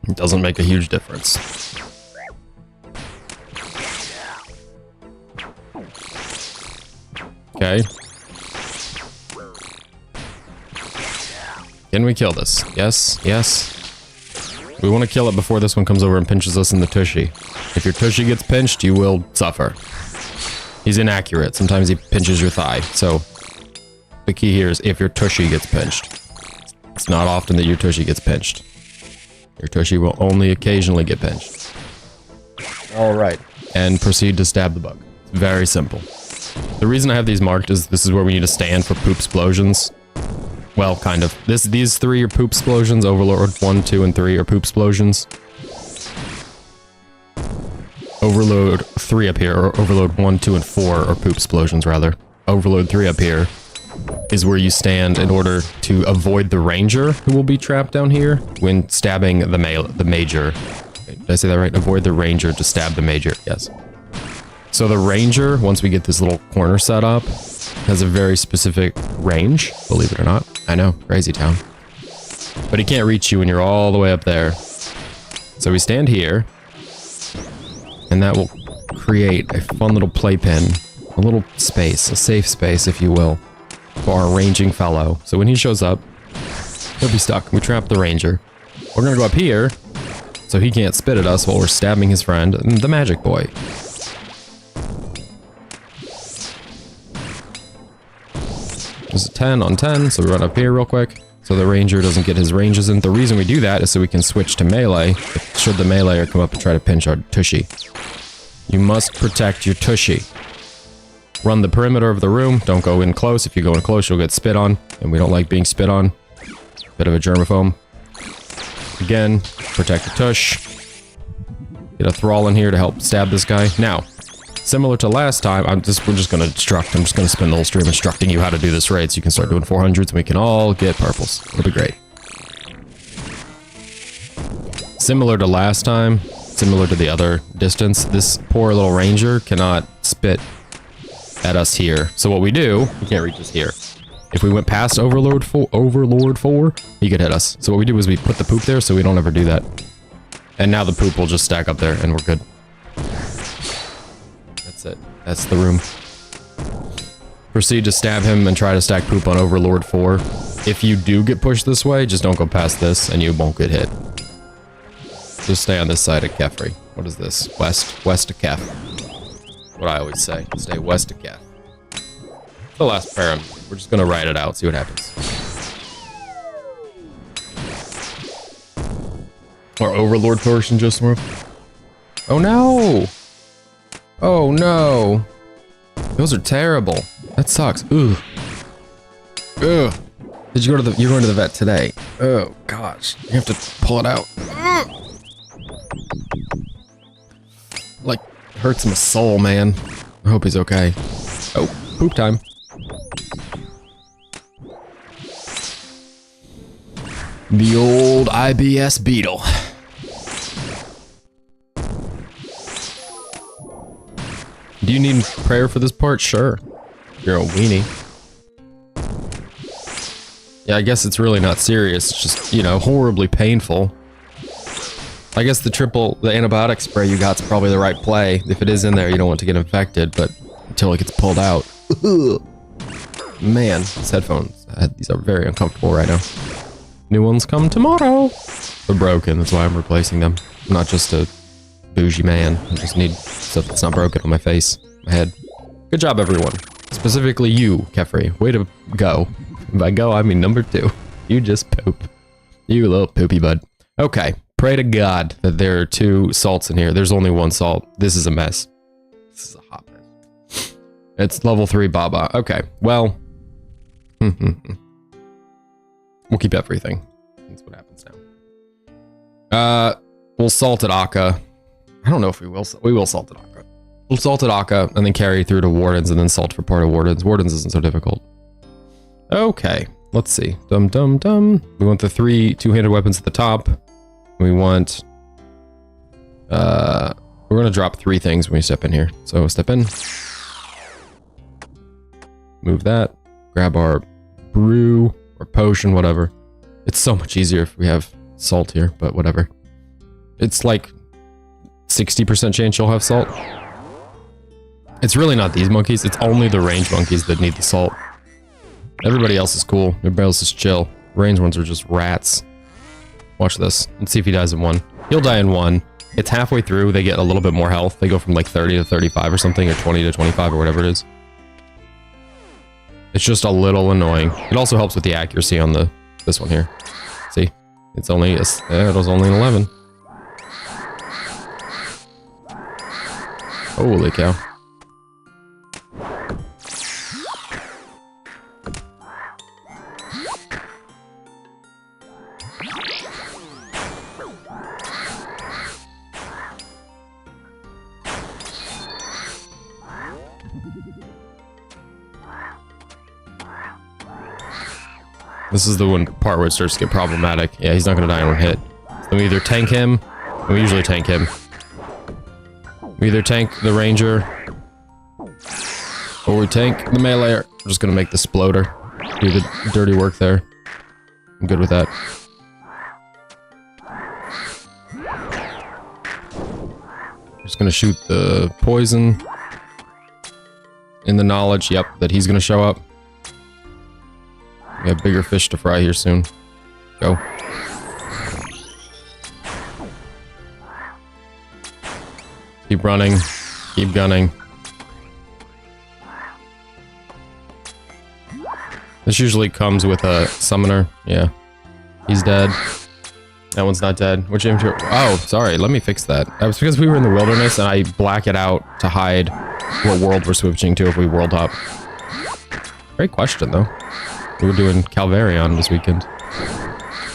It doesn't make a huge difference. Okay. Can we kill this? Yes, yes. We want to kill it before this one comes over and pinches us in the tushy. If your tushy gets pinched, you will suffer. He's inaccurate. Sometimes he pinches your thigh. So the key here is if your tushy gets pinched. It's not often that your tushy gets pinched. Your tushy will only occasionally get pinched. All right. and proceed to stab the bug. It's very simple. The reason I have these marked is this is where we need to stand for poop explosions. Well, kind of. These three are poop explosions. Overlord 1, 2, and 3 are poop explosions. Overload 3 up here, or Overload 1, 2, and 4 are poop explosions, rather. Overload 3 up here is where you stand in order to avoid the ranger who will be trapped down here when stabbing the major. Did I say that right? Avoid the ranger to stab the major. Yes. So the ranger, once we get this little corner set up, has a very specific range, believe it or not. I know, crazy town. But he can't reach you when you're all the way up there. So we stand here, and that will create a fun little playpen, a little space, a safe space, if you will, for our ranging fellow. So when he shows up, he'll be stuck. We trap the ranger. We're gonna go up here, so he can't spit at us while we're stabbing his friend, the magic boy. There's a 10 on 10, so we run up here real quick, so the ranger doesn't get his ranges in. The reason we do that is so we can switch to melee, should the meleeer come up and try to pinch our tushy. You must protect your tushy. Run the perimeter of the room, don't go in close. If you go in close, you'll get spit on, and we don't like being spit on. Bit of a germaphobe. Again, protect the tush. Get a thrall in here to help stab this guy. Now, similar to last time, we're just gonna instruct. I'm just gonna spend the whole stream instructing you how to do this raid so you can start doing 400s and we can all get purples. It'll be great. Similar to last time, similar to the other distance, this poor little ranger cannot spit at us here. So what we do, he can't reach us here. If we went past Overlord 4, he could hit us. So what we do is we put the poop there so we don't ever do that. And now the poop will just stack up there and we're good. That's it. That's the room. Proceed to stab him and try to stack poop on Overlord 4. If you do get pushed this way, just don't go past this and you won't get hit. Just stay on this side of Kefri. What is this? West of Kef. What I always say. Stay west of Kef. The last param. We're just gonna ride it out, see what happens. Our Overlord portion just moved. Oh no! Oh no! Those are terrible. That sucks. Ugh. Ugh. Did you go to the? You're going to the vet today. Oh gosh, you have to pull it out. Ugh. Like hurts my soul, man. I hope he's okay. Oh, poop time. The old IBS beetle. Do you need prayer for this part? Sure. You're a weenie. Yeah, I guess it's really not serious. It's just, you know, horribly painful. I guess the antibiotic spray you got's probably the right play. If it is in there, you don't want to get infected, but until it gets pulled out. Man, these headphones, these are very uncomfortable right now. New ones come tomorrow. They're broken, that's why I'm replacing them. I'm not just a bougie man. I just need stuff that's not broken on my face, my head. Good job, everyone. Specifically you, Kefri. Way to go. By go, I mean number 2. You just poop. You little poopy bud. Okay, pray to God that there are 2 salts in here. There's only 1 salt. This is a mess. This is a hot mess. It's level 3 Baba. Okay, well. We'll keep everything. That's what happens now. We'll salt at Akka. I don't know if we will. We will salt at Akka. We'll salt at Akka and then carry through to Wardens and then salt for part of Wardens. Wardens isn't so difficult. Okay, let's see. Dum dum dum. We want the 3 two-handed weapons at the top. We want. We're gonna drop 3 things when we step in here. So step in. Move that. Grab our brew. Or potion, whatever. It's so much easier if we have salt here, but whatever. It's like 60% chance you'll have salt. It's really not these monkeys, it's only the range monkeys that need the salt. Everybody else is cool, everybody else is chill. Range ones are just rats. Watch this, let's see if he dies in 1. He'll die in 1. It's halfway through, they get a little bit more health. They go from like 30 to 35 or something, or 20 to 25 or whatever it is. It's just a little annoying. It also helps with the accuracy on this one here. See, it's only it was only an 11. Holy cow. This is the one part where it starts to get problematic. Yeah, he's not gonna die in one hit. So we either tank him, and we usually tank him. We either tank the ranger, or we tank the melee. We're just gonna make the sploder do the dirty work there. I'm good with that. Just gonna shoot the poison in the knowledge, yep, that he's gonna show up. We have bigger fish to fry here soon. Go. Keep running. Keep gunning. This usually comes with a summoner. Yeah. He's dead. That one's not dead. Which inventory? Oh, sorry. Let me fix that. That was because we were in the wilderness and I black it out to hide what world we're switching to if we world hop. Great question, though. We were doing Calvarion this weekend.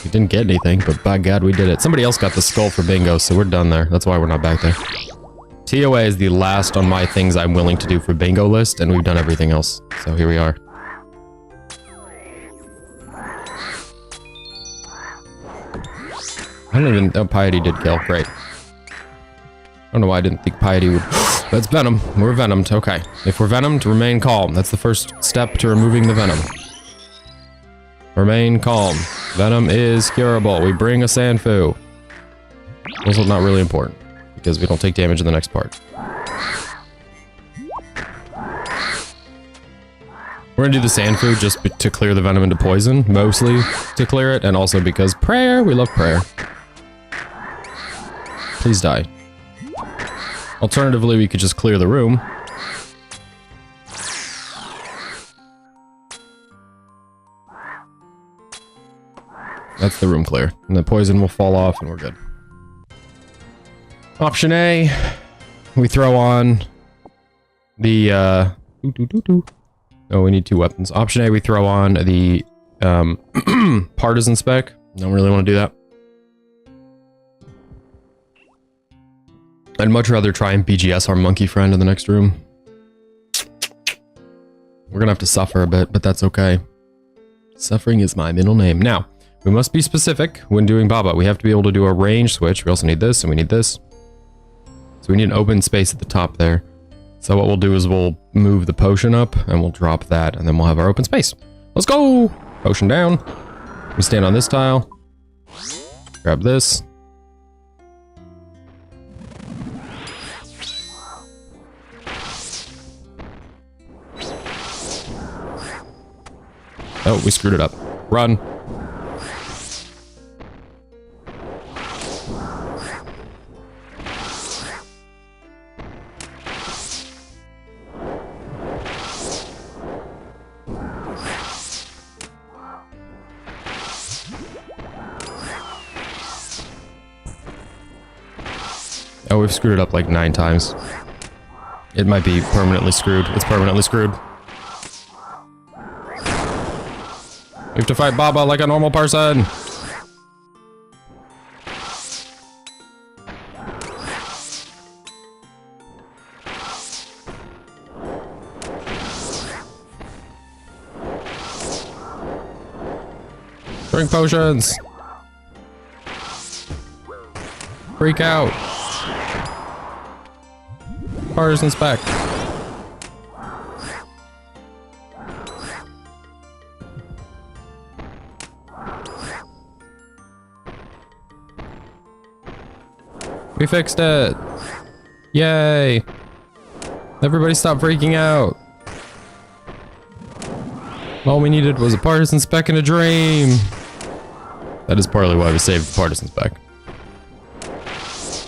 We didn't get anything, but by God, we did it. Somebody else got the skull for bingo, so we're done there. That's why we're not back there. TOA is the last on my things I'm willing to do for bingo list, and we've done everything else. So here we are. I don't even... Oh, Piety did kill. Great. I don't know why I didn't think Piety would... That's Venom. We're Venomed. Okay. If we're Venomed, remain calm. That's the first step to removing the Venom. Remain calm. Venom is curable. We bring a Sanfu. Also not really important, because we don't take damage in the next part. We're gonna do the Sanfu just to clear the Venom into poison, mostly to clear it, and also because prayer, we love prayer. Please die. Alternatively, we could just clear the room. That's the room clear. And the poison will fall off and we're good. Option A, we throw on the, oh, we need 2 weapons. Option A, we throw on the, partisan spec. Don't really want to do that. I'd much rather try and BGS our monkey friend in the next room. We're gonna have to suffer a bit, but that's okay. Suffering is my middle name. Now, we must be specific when doing Baba. We have to be able to do a range switch. We also need this, and we need this. So we need an open space at the top there. So what we'll do is we'll move the potion up, and we'll drop that, and then we'll have our open space. Let's go! Potion down. We stand on this tile. Grab this. Oh, we screwed it up. Run. Oh, we've screwed it up like 9 times. It might be permanently screwed. It's permanently screwed. We have to fight Baba like a normal person. Drink potions. Freak out. Partisan spec. We fixed it. Yay. Everybody stop freaking out. All we needed was a partisan spec and a dream. That is partly why we saved the partisan spec.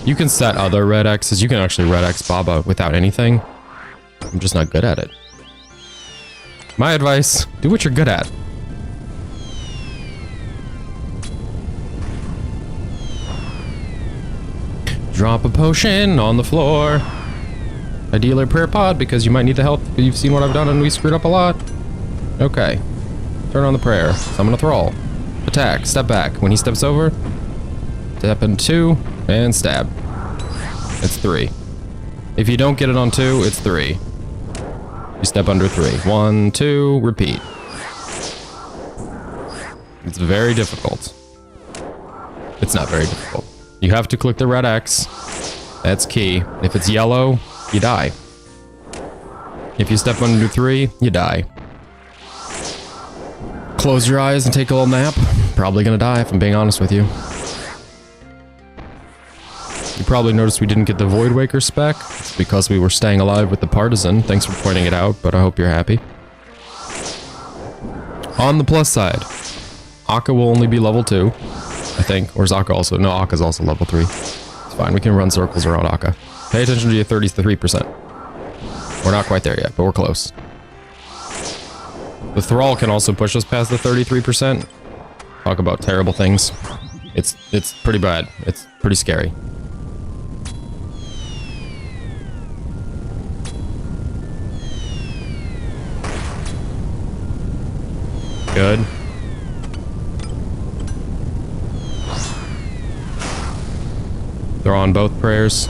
You can set other red X's. You can actually red X Baba without anything. I'm just not good at it. My advice, do what you're good at. Drop a potion on the floor. Ideally a prayer pod, because you might need the help. You've seen what I've done and we screwed up a lot. Okay. Turn on the prayer. Summon a thrall. Attack. Step back. When he steps over, step in 2 and stab. It's 3. If you don't get it on 2, it's 3. You step under 3. 1, 2, repeat. It's very difficult. It's not very difficult. You have to click the red X. That's key. If it's yellow, you die. If you step under 3, you die. Close your eyes and take a little nap. Probably gonna die if I'm being honest with you. You probably noticed we didn't get the Void Waker spec. It's because we were staying alive with the Partisan. Thanks for pointing it out, but I hope you're happy. On the plus side, Akka will only be level 2, I think. Or is Akka also? No, Akka's also level 3. It's fine, we can run circles around Akka. Pay attention to your 33%. We're not quite there yet, but we're close. The Thrall can also push us past the 33%. Talk about terrible things. It's pretty bad. It's pretty scary. Good. They're on both prayers.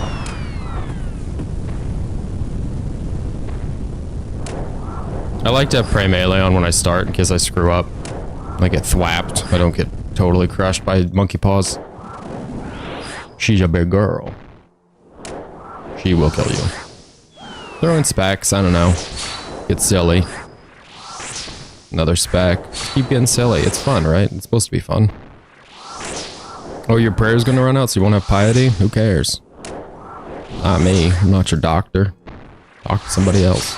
I like to have pray melee on when I start in case I screw up. I get thwapped. I don't get totally crushed by monkey paws. She's a big girl. She will kill you. Throwing specs, I don't know. Get silly. Another spec. Keep getting silly. It's fun, right? It's supposed to be fun. Oh, your prayer's gonna run out so you won't have piety? Who cares? Not me. I'm not your doctor. Talk to somebody else.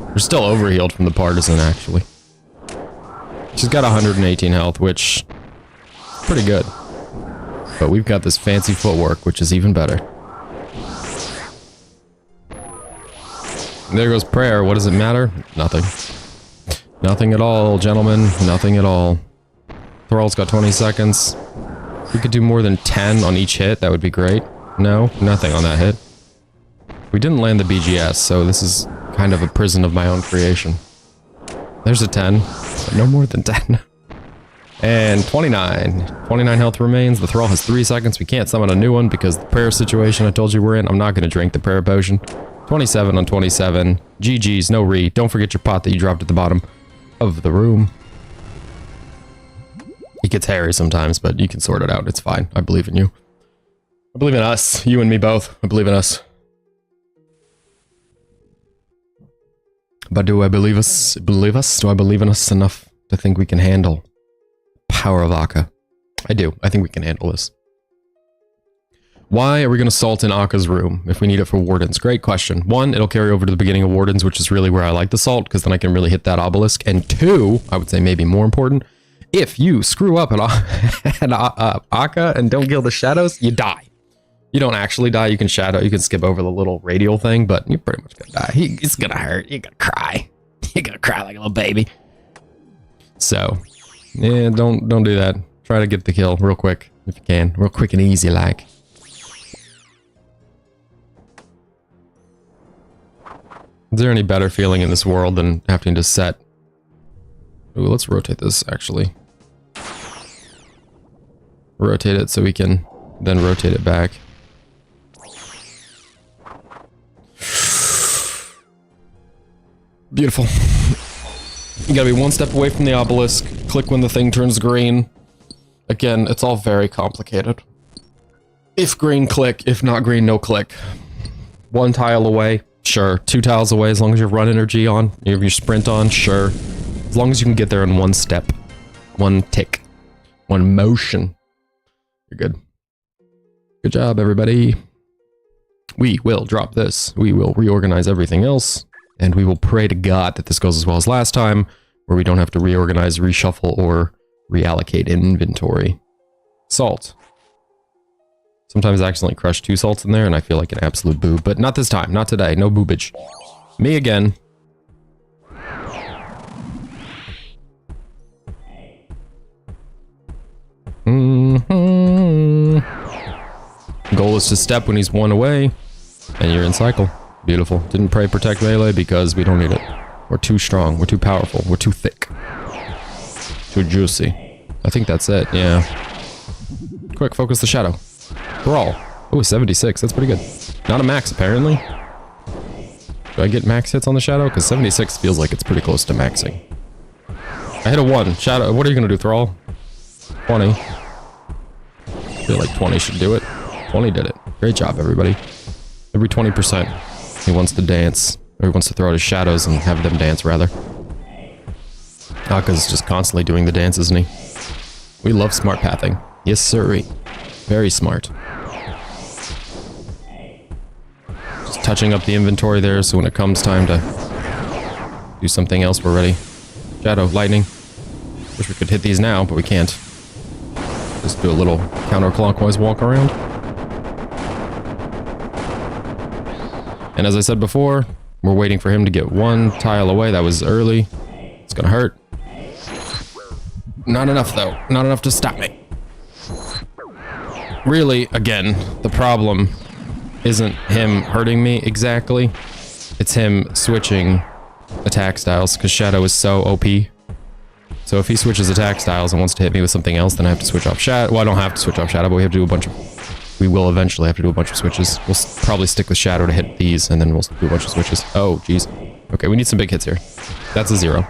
We're still overhealed from the Partisan, actually. She's got 118 health, which is pretty good. But we've got this fancy footwork, which is even better. There goes prayer. What does it matter? Nothing. Nothing at all, gentlemen. Nothing at all. Thrall's got 20 seconds. If we could do more than 10 on each hit, that would be great. No, nothing on that hit. We didn't land the BGS, so this is kind of a prison of my own creation. There's a 10, but no more than 10. And 29. 29 health remains. The Thrall has 3 seconds. We can't summon a new one because the prayer situation I told you we're in. I'm not going to drink the prayer potion. 27 on 27. GG's, no re. Don't forget your pot that you dropped at the bottom of the room. It gets hairy sometimes, but you can sort it out. It's fine. I believe in you. I believe in us. You and me both. I believe in us. But do I believe us? Believe us? Do I believe in us enough to think we can handle power of Akka? I do. I think we can handle this. Why are we going to salt in Akka's room if we need it for Wardens? Great question. 1, it'll carry over to the beginning of Wardens, which is really where I like the salt, because then I can really hit that obelisk. And 2, I would say maybe more important, if you screw up at Akka and don't kill the shadows, you die. You don't actually die. You can shadow. You can skip over the little radial thing, but you're pretty much gonna die. It's gonna hurt. You're gonna cry. You're gonna cry like a little baby. So, yeah, don't do that. Try to get the kill real quick if you can, real quick and easy like. Is there any better feeling in this world than having to set? Ooh, let's rotate this actually. Rotate it so we can then rotate it back. Beautiful. You gotta be one step away from the obelisk. Click when the thing turns green. Again, it's all very complicated. If green, click. If not green, no click. 1 tile away, sure. 2 tiles away, as long as you have run energy on. You have your sprint on, sure. As long as you can get there in 1 step. 1 tick. 1 motion. You're good. Good job, everybody. We will drop this. We will reorganize everything else. And we will pray to God that this goes as well as last time, where we don't have to reorganize, reshuffle, or reallocate inventory. Salt. Sometimes I accidentally crush 2 salts in there, and I feel like an absolute boob. But not this time. Not today. No boobage. Me again. Goal is to step when he's 1 away, and you're in cycle. Beautiful. Didn't pray protect melee because we don't need it. We're too strong. We're too powerful. We're too thick. Too juicy. I think that's it, yeah. Quick, focus the shadow. Brawl. Oh, 76. That's pretty good. Not a max, apparently. Do I get max hits on the shadow? Because 76 feels like it's pretty close to maxing. I hit a 1. Shadow, what are you going to do, Thrall? 20. I feel like 20 should do it. 20 did it. Great job, everybody. Every 20%. He wants to dance. Or he wants to throw out his shadows and have them dance, rather. Aka's just constantly doing the dance, isn't he? We love smart pathing. Yes, sir. Very smart. Just touching up the inventory there, so when it comes time to do something else, we're ready. Shadow, lightning. Wish we could hit these now, but we can't. Just do a little counterclockwise walk around. And as I said before, we're waiting for him to get one tile away. That was early. It's gonna hurt. Not enough, though. Not enough to stop me. Really, again, the problem isn't him hurting me exactly. It's him switching attack styles, because Shadow is so OP. So if he switches attack styles and wants to hit me with something else, then I have to switch off Shadow. Well, I don't have to switch off Shadow, but we have to do a bunch of... We will eventually have to do a bunch of switches. We'll probably stick with Shadow to hit these, and then we'll do a bunch of switches. Oh, jeez. Okay, we need some big hits here. That's a 0.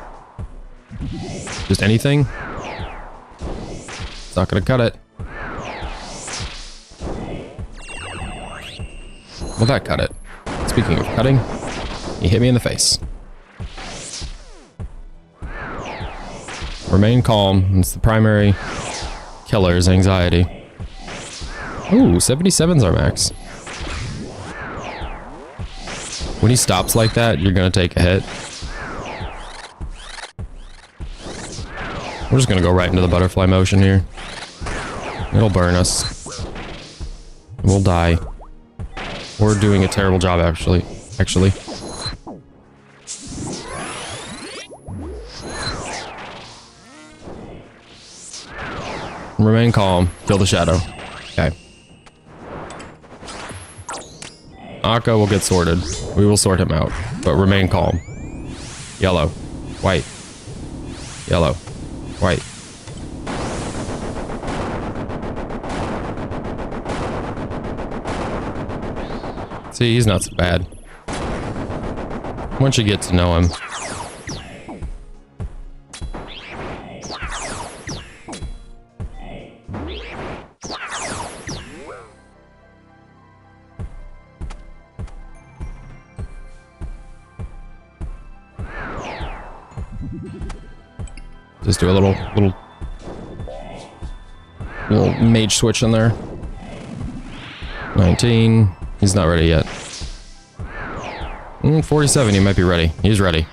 Just anything? It's not gonna cut it. Well, that cut it. Speaking of cutting, he hit me in the face. Remain calm. It's the primary killer is anxiety. Ooh, 77's our max. When he stops like that, you're gonna take a hit. We're just gonna go right into the butterfly motion here. It'll burn us. We'll die. We're doing a terrible job, actually. Remain calm. Kill the shadow. Okay. Akka will get sorted. We will sort him out. But remain calm. Yellow. White. Yellow. White. See, he's not so bad. Once you get to know him. Just do a little mage switch in there. 19. He's not ready yet. 47, he might be ready. He's ready.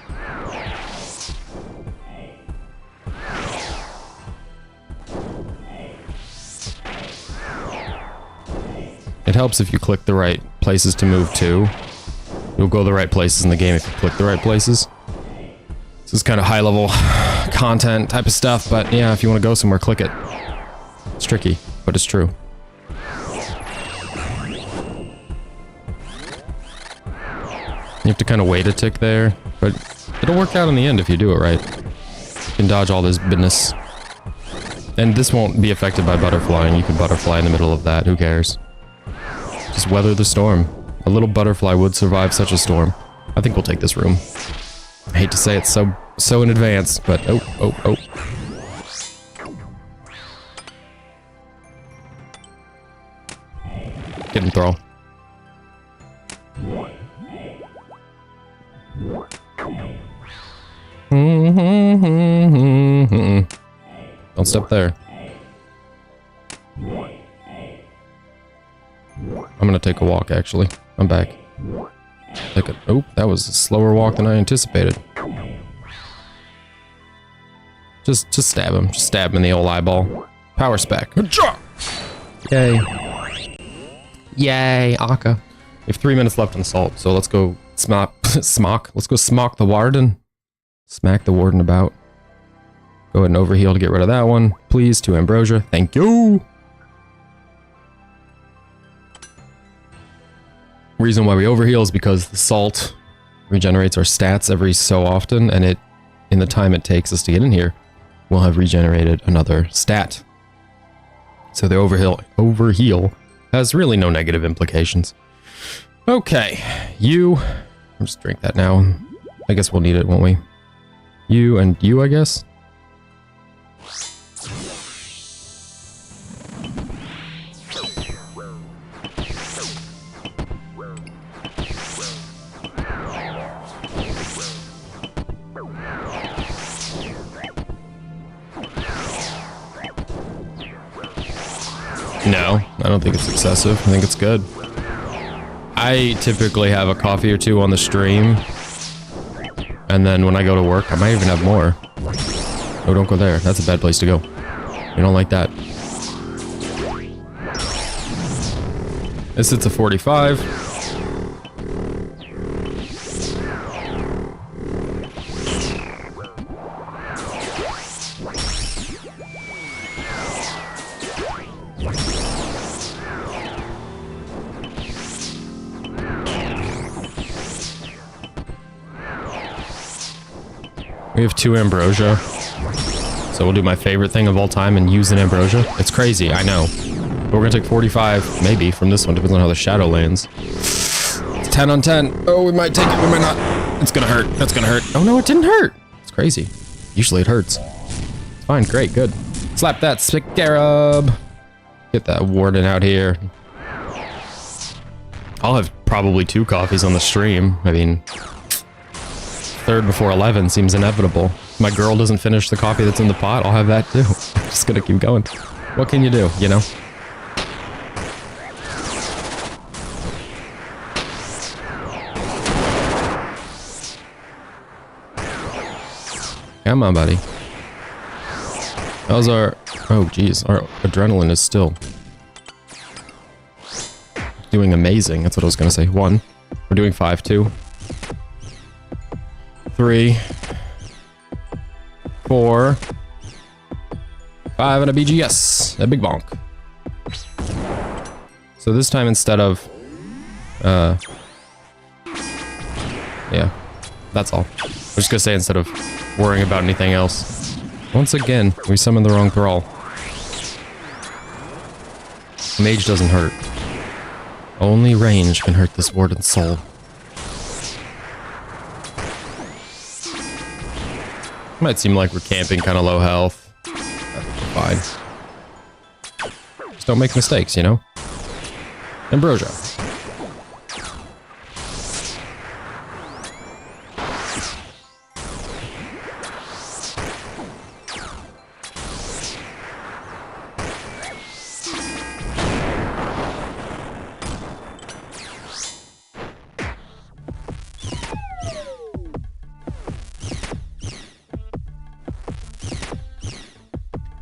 It helps if you click the right places to move to. You'll go the right places in the game if you click the right places. This is kind of high-level content type of stuff, but yeah, if you want to go somewhere, click it. It's tricky, but it's true. You have to kind of wait a tick there, but it'll work out in the end if you do it right. You can dodge all this business. And this won't be affected by butterflying. You can butterfly in the middle of that, who cares? Just weather the storm. A little butterfly would survive such a storm. I think we'll take this room. I hate to say it so in advance, but oh. Get him, Thrall. Don't step there. I'm gonna take a walk, actually. I'm back. Oh, that was a slower walk than I anticipated. Just stab him. Just stab him in the old eyeball. Power spec. Yay. Yay, Akka. We have 3 minutes left on Salt, so let's go let's go smock the warden. Smack the warden about. Go ahead and overheal to get rid of that one. Please, to Ambrosia. Thank you. Reason why we overheal is because the salt regenerates our stats every so often, and in the time it takes us to get in here, we'll have regenerated another stat. So the overheal has really no negative implications. Okay, I'll just drink that now. I guess we'll need it, won't we? You and you, I guess? No, I don't think it's excessive. I think it's good. I typically have a coffee or two on the stream. And then when I go to work, I might even have more. Oh, don't go there. That's a bad place to go. You don't like that. This hits a 45. We have 2 ambrosia. So we'll do my favorite thing of all time and use an ambrosia. It's crazy, I know. But we're gonna take 45, maybe, from this one, depends on how the shadow lands. It's 10 on 10. Oh, we might take it, we might not. It's gonna hurt, that's gonna hurt. Oh no, it didn't hurt. It's crazy. Usually it hurts. It's fine, great, good. Slap that scarab. Get that warden out here. I'll have probably 2 coffees on the stream. I mean, 3rd before 11 seems inevitable. If my girl doesn't finish the coffee that's in the pot, I'll have that too. I'm just gonna keep going. What can you do, you know? Come on, buddy. How's our... Oh, geez. Our adrenaline is still doing amazing. That's what I was gonna say. 1. We're doing 5, 2. 3, 4, 5, and a BGS. A big bonk. So this time instead of... yeah. That's all. I was just gonna say instead of worrying about anything else. Once again, we summoned the wrong thrall. Mage doesn't hurt. Only range can hurt this warden's soul. Might seem like we're camping kind of low health. Fine. Just don't make mistakes, you know? Ambrosia.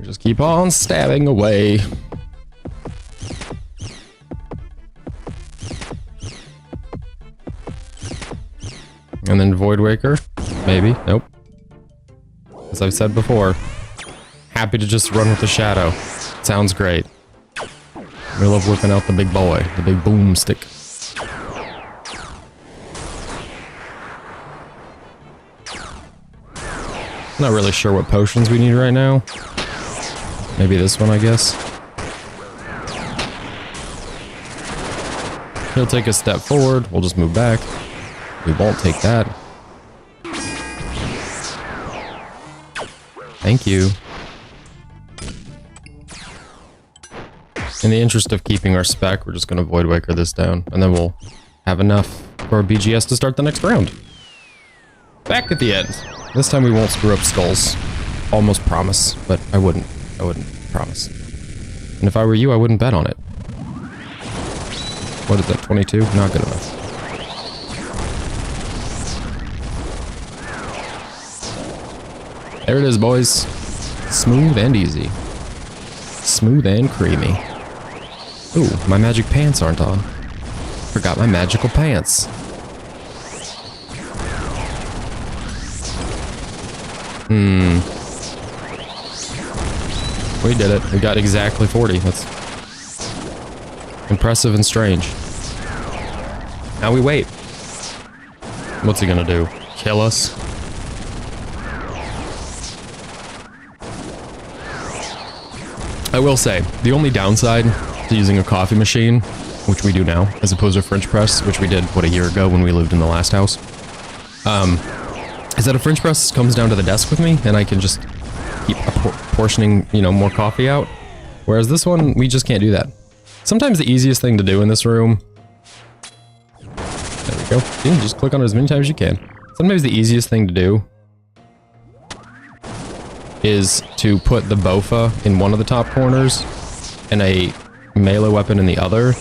Just keep on stabbing away. And then Void Waker? Maybe. Nope. As I've said before, happy to just run with the shadow. Sounds great. We love whipping out the big boy, the big boomstick. Not really sure what potions we need right now. Maybe this one, I guess. He'll take a step forward. We'll just move back. We won't take that. Thank you. In the interest of keeping our spec, we're just going to Void Waker this down. And then we'll have enough for our BGS to start the next round. Back at the end. This time we won't screw up skulls. Almost promise, but I wouldn't promise. And if I were you, I wouldn't bet on it. What is that, 22? Not good enough. There it is, boys. Smooth and easy. Smooth and creamy. Ooh, my magic pants aren't on. Forgot my magical pants. We did it. We got exactly 40. That's impressive and strange. Now we wait. What's he gonna do? Kill us? I will say, the only downside to using a coffee machine, which we do now, as opposed to a French press, which we did, what, a year ago when we lived in the last house, is that a French press comes down to the desk with me, and I can just keep portioning, you know, more coffee out. Whereas this one, we just can't do that. Sometimes the easiest thing to do in this room... There we go. You can just click on it as many times as you can. Sometimes the easiest thing to do is to put the Bofa in one of the top corners and a melee weapon in the other.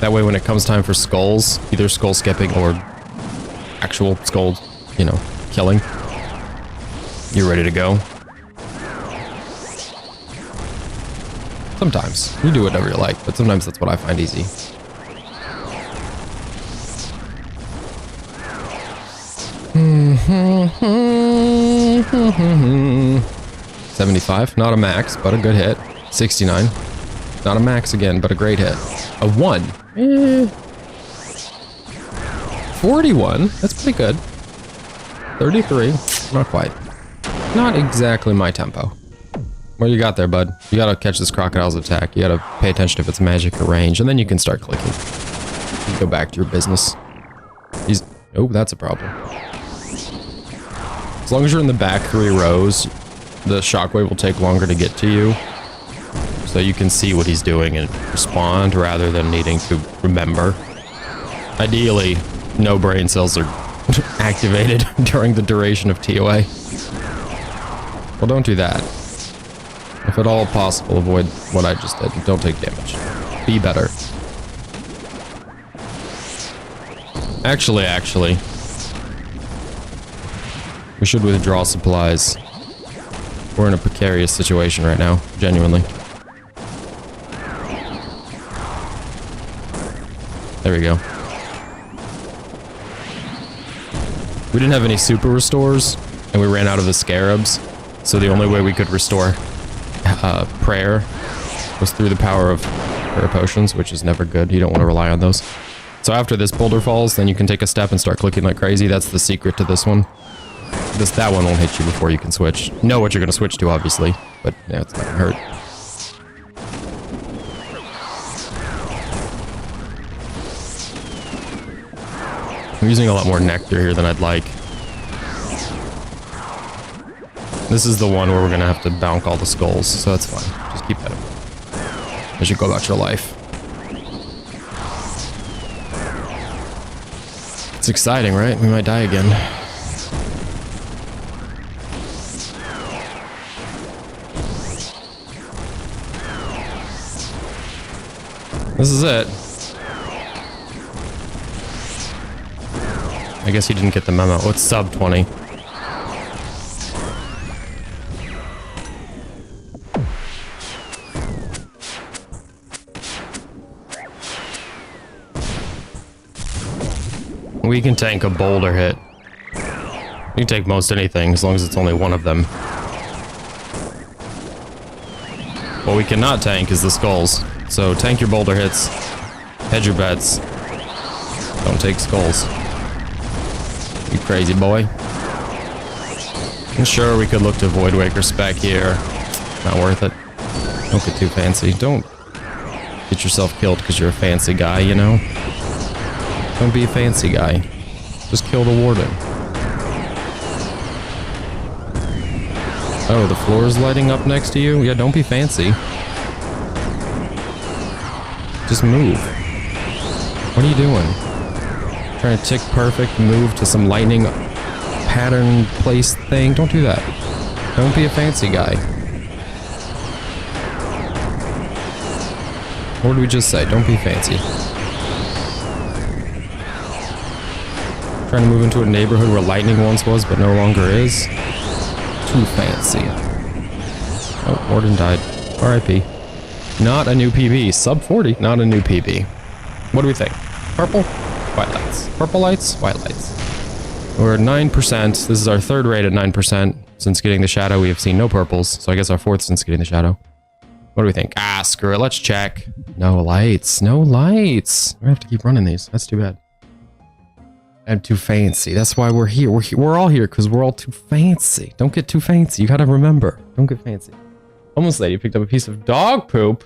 That way when it comes time for skulls, either skull skipping or actual skull, you know, killing, you're ready to go. Sometimes. You do whatever you like, but sometimes that's what I find easy. $75, not a max, but a good hit. $69, not a max again, but a great hit. A 1, $41, that's pretty good. 33, not quite. Not exactly my tempo. What you got there, bud? You gotta catch this crocodile's attack. You gotta pay attention if it's magic or range, and then you can start clicking. You go back to your business. He's... Oh, that's a problem. As long as you're in the back 3 rows, the shockwave will take longer to get to you. So you can see what he's doing and respond rather than needing to remember. Ideally, no brain cells are activated during the duration of TOA. Well, don't do that. If at all possible, avoid what I just did. Don't take damage. Be better. Actually, we should withdraw supplies. We're in a precarious situation right now, genuinely. There we go. We didn't have any super restores, and we ran out of the scarabs, so the only way we could restore prayer was through the power of prayer potions, which is never good. You don't want to rely on those. So after this boulder falls, then you can take a step and start clicking like crazy. That's the secret to this one. That one won't hit you before you can switch. Know what you're going to switch to, obviously, but yeah, it's not going to hurt. I'm using a lot more nectar here than I'd like. This is the one where we're going to have to bonk all the skulls, so that's fine. Just keep that in mind as you go about your life. It's exciting, right? We might die again. This is it. I guess he didn't get the memo. Oh, it's sub 20. We can tank a boulder hit. We can take most anything as long as it's only one of them. What we cannot tank is the skulls. So tank your boulder hits, hedge your bets, don't take skulls. You crazy boy. And sure, we could look to Void Waker spec here. Not worth it. Don't get too fancy. Don't get yourself killed because you're a fancy guy, you know? Don't be a fancy guy. Just kill the warden. Oh, the floor is lighting up next to you? Yeah, don't be fancy. Just move. What are you doing? Trying to tick perfect move to some lightning pattern place thing? Don't do that. Don't be a fancy guy. What did we just say? Don't be fancy. Trying to move into a neighborhood where lightning once was but no longer is. Too fancy. Oh, Warden died. R.I.P. Not a new PB. Sub 40, not a new PB. What do we think? Purple? White lights. Purple lights? White lights. We're at 9%. This is our third raid at 9%. Since getting the shadow, we have seen no purples. So I guess our fourth since getting the shadow. What do we think? Ah, screw it. Let's check. No lights. No lights. We're gonna have to keep running these. That's too bad. I'm too fancy. That's why we're here. We're all here because we're all too fancy. Don't get too fancy. You gotta remember. Don't get fancy. Homeless lady picked up a piece of dog poop.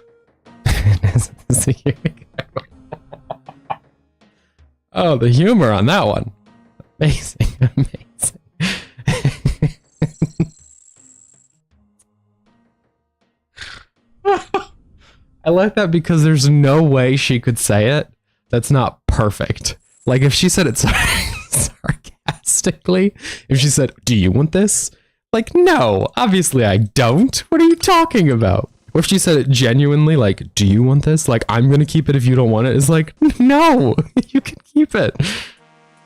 Oh, the humor on that one. Amazing. Amazing. I like that because there's no way she could say it that's not perfect. Like if she said it sarcastically, if she said, "Do you want this?" Like, no, obviously I don't. What are you talking about? Or if she said it genuinely, like, "Do you want this?" Like, "I'm gonna keep it if you don't want it." It's like, no, you can keep it.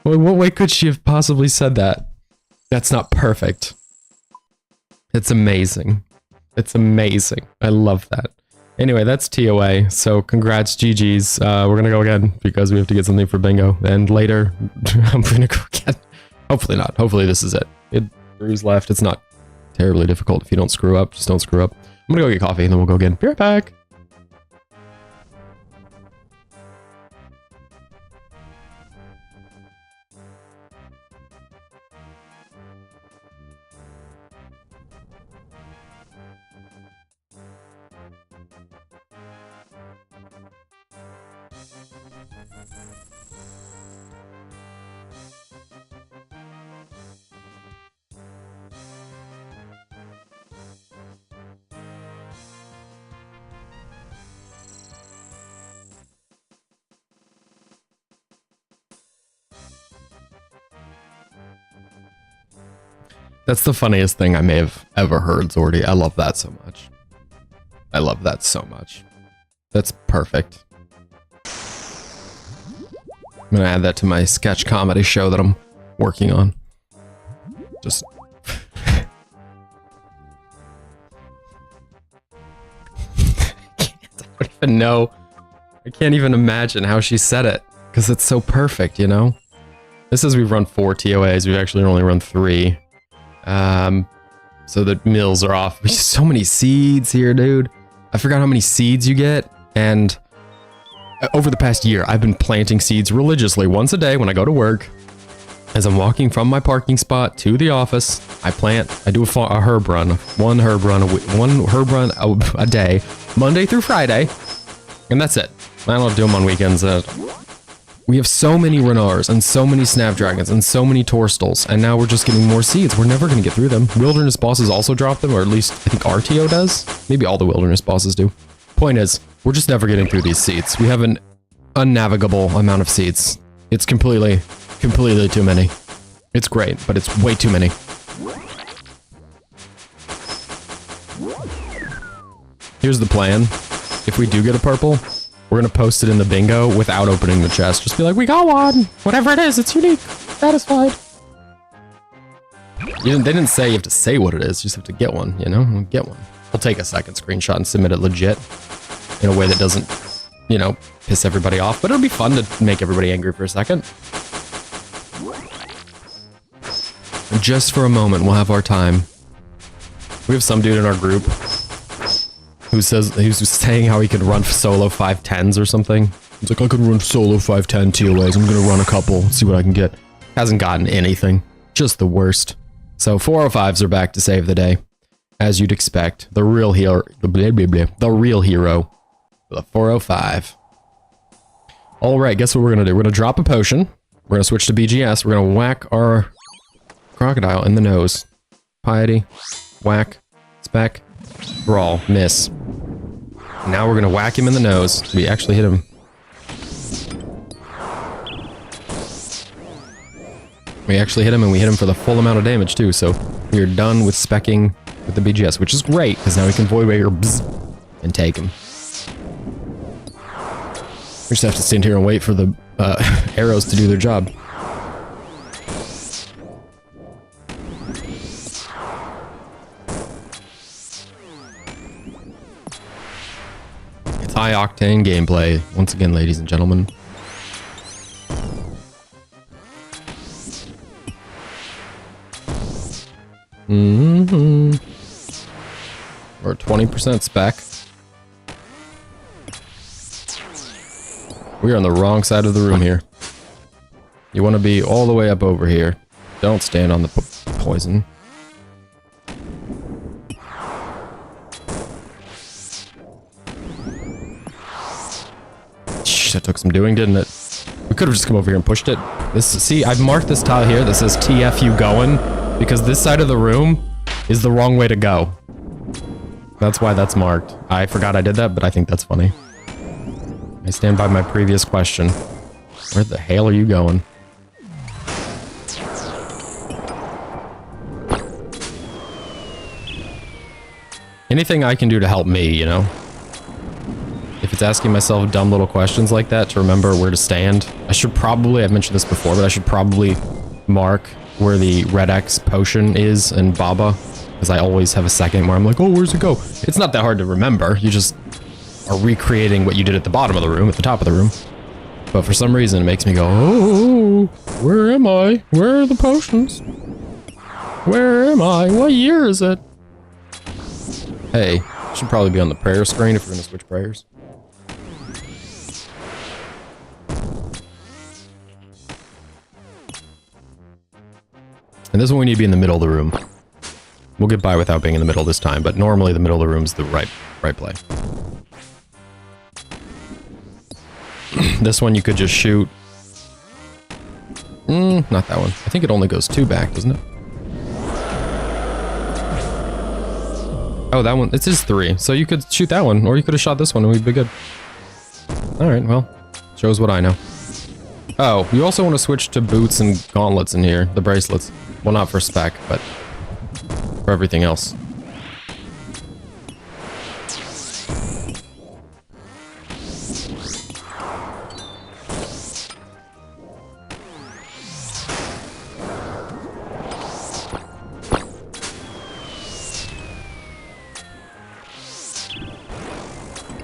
Well, what way could she have possibly said that? That's not perfect. It's amazing. It's amazing. I love that. Anyway, that's TOA. So congrats, GG's. We're gonna go again because we have to get something for bingo. And later, I'm gonna go again. Hopefully not. Hopefully this is it. Drew's left. It's not terribly difficult if you don't screw up. Just don't screw up. I'm gonna go get coffee and then we'll go again. Be right back. That's the funniest thing I may have ever heard, Zordy. I love that so much. I love that so much. That's perfect. I'm gonna add that to my sketch comedy show that I'm working on. Just... I don't even know. I can't even imagine how she said it, because it's so perfect, you know? This says we've run 4 TOAs. We've actually only run 3. So the mills are off. There's so many seeds here, dude. I forgot how many seeds you get, and over the past year, I've been planting seeds religiously once a day when I go to work. As I'm walking from my parking spot to the office, I do a herb run, one herb run a day, Monday through Friday, and that's it. I don't do them on weekends. We have so many Renars and so many Snapdragons and so many Torstals, and now we're just getting more seeds. We're never going to get through them. Wilderness bosses also drop them, or at least I think RTO does. Maybe all the wilderness bosses do. Point is, we're just never getting through these seeds. We have an unnavigable amount of seeds. It's completely too many. It's great, but it's way too many. Here's the plan. If we do get a purple, we're gonna post it in the bingo without opening the chest. Just be like, "We got one! Whatever it is, it's unique. Satisfied." They didn't say you have to say what it is. You just have to get one, you know? Get one. We'll take a second screenshot and submit it legit in a way that doesn't, you know, piss everybody off. But it'll be fun to make everybody angry for a second. And just for a moment, we'll have our time. We have some dude in our group who's saying how he could run solo 510s or something. He's like, "I could run solo 510 TOAs. I'm gonna run a couple, see what I can get." Hasn't gotten anything. Just the worst. So 405s are back to save the day, as you'd expect. The real hero, the real hero, the 405. All right, guess what we're gonna do? We're gonna drop a potion. We're gonna switch to BGS. We're gonna whack our crocodile in the nose. Piety, whack, spec, brawl, miss. Now we're gonna whack him in the nose. We actually hit him. We actually hit him, and we hit him for the full amount of damage too, so we are done with specking with the BGS, which is great, because now we can Void Waker and take him. We just have to stand here and wait for the arrows to do their job. It's high-octane gameplay, once again, ladies and gentlemen. We're 20% spec. We are on the wrong side of the room here. You want to be all the way up over here. Don't stand on the poison. Shh, that took some doing, didn't it? We could have just come over here and pushed it. See, I've marked this tile here that says TFU going because this side of the room is the wrong way to go. That's why that's marked. I forgot I did that, but I think that's funny. I stand by my previous question. Where the hell are you going? Anything I can do to help me, you know? If it's asking myself dumb little questions like that to remember where to stand, I should probably, I've mentioned this before, but I should probably mark where the Red X potion is in Baba. Because I always have a second where I'm like, oh, where's it go? It's not that hard to remember. You just are recreating what you did at the bottom of the room, at the top of the room. But for some reason, it makes me go, oh, where am I? Where are the potions? Where am I? What year is it? Hey, should probably be on the prayer screen if we're going to switch prayers. And this one we need to be in the middle of the room. We'll get by without being in the middle this time, but normally the middle of the room's the right play. This one you could just shoot. Not that one. I think it only goes 2 back, doesn't it? Oh, that one. It is 3. So you could shoot that one, or you could have shot this one and we'd be good. Alright, well. Shows what I know. Oh, you also want to switch to boots and gauntlets in here. The bracelets. Well, not for spec, but for everything else.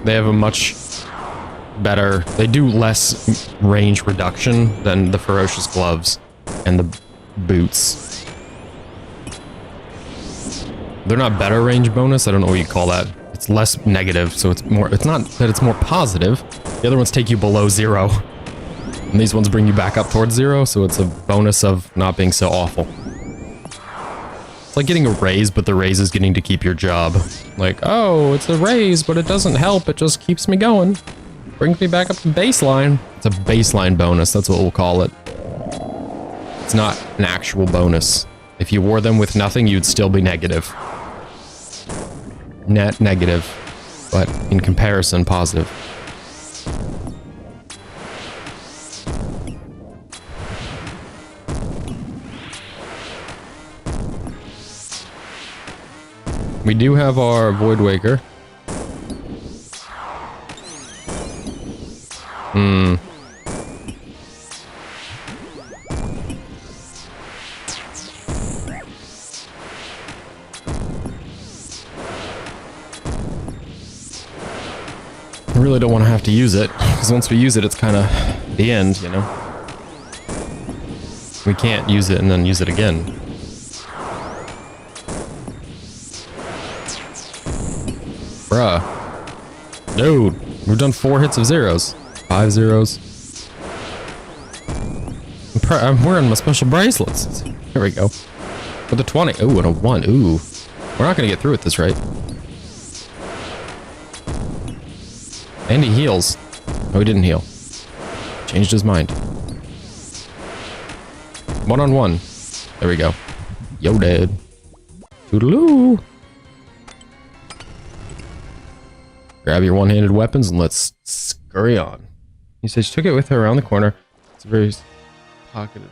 They have a much better... They do less range reduction than the Ferocious Gloves and the boots. They're not better range bonus, I don't know what you call that. It's less negative, so it's more... It's not that it's more positive. The other ones take you below 0. And these ones bring you back up towards 0, so it's a bonus of not being so awful. It's like getting a raise, but the raise is getting to keep your job. Like, oh, it's a raise, but it doesn't help, it just keeps me going. Brings me back up to baseline. It's a baseline bonus, that's what we'll call it. It's not an actual bonus. If you wore them with nothing, you'd still be negative. Net negative, but in comparison, positive. We do have our Void Waker. I really don't want to have to use it, because once we use it, it's kind of the end, you know? We can't use it and then use it again. Bruh. Dude, we've done 4 hits of zeros. 5 zeros. I'm wearing my special bracelets. There we go. With a 20. Ooh, and a 1. Ooh. We're not going to get through with this, right? And he heals. Oh, he didn't heal. Changed his mind. 1-on-1. There we go. Yo, dead. Toodaloo. Grab your one-handed weapons and let's scurry on. He says she took it with her around the corner. It's very pocketed.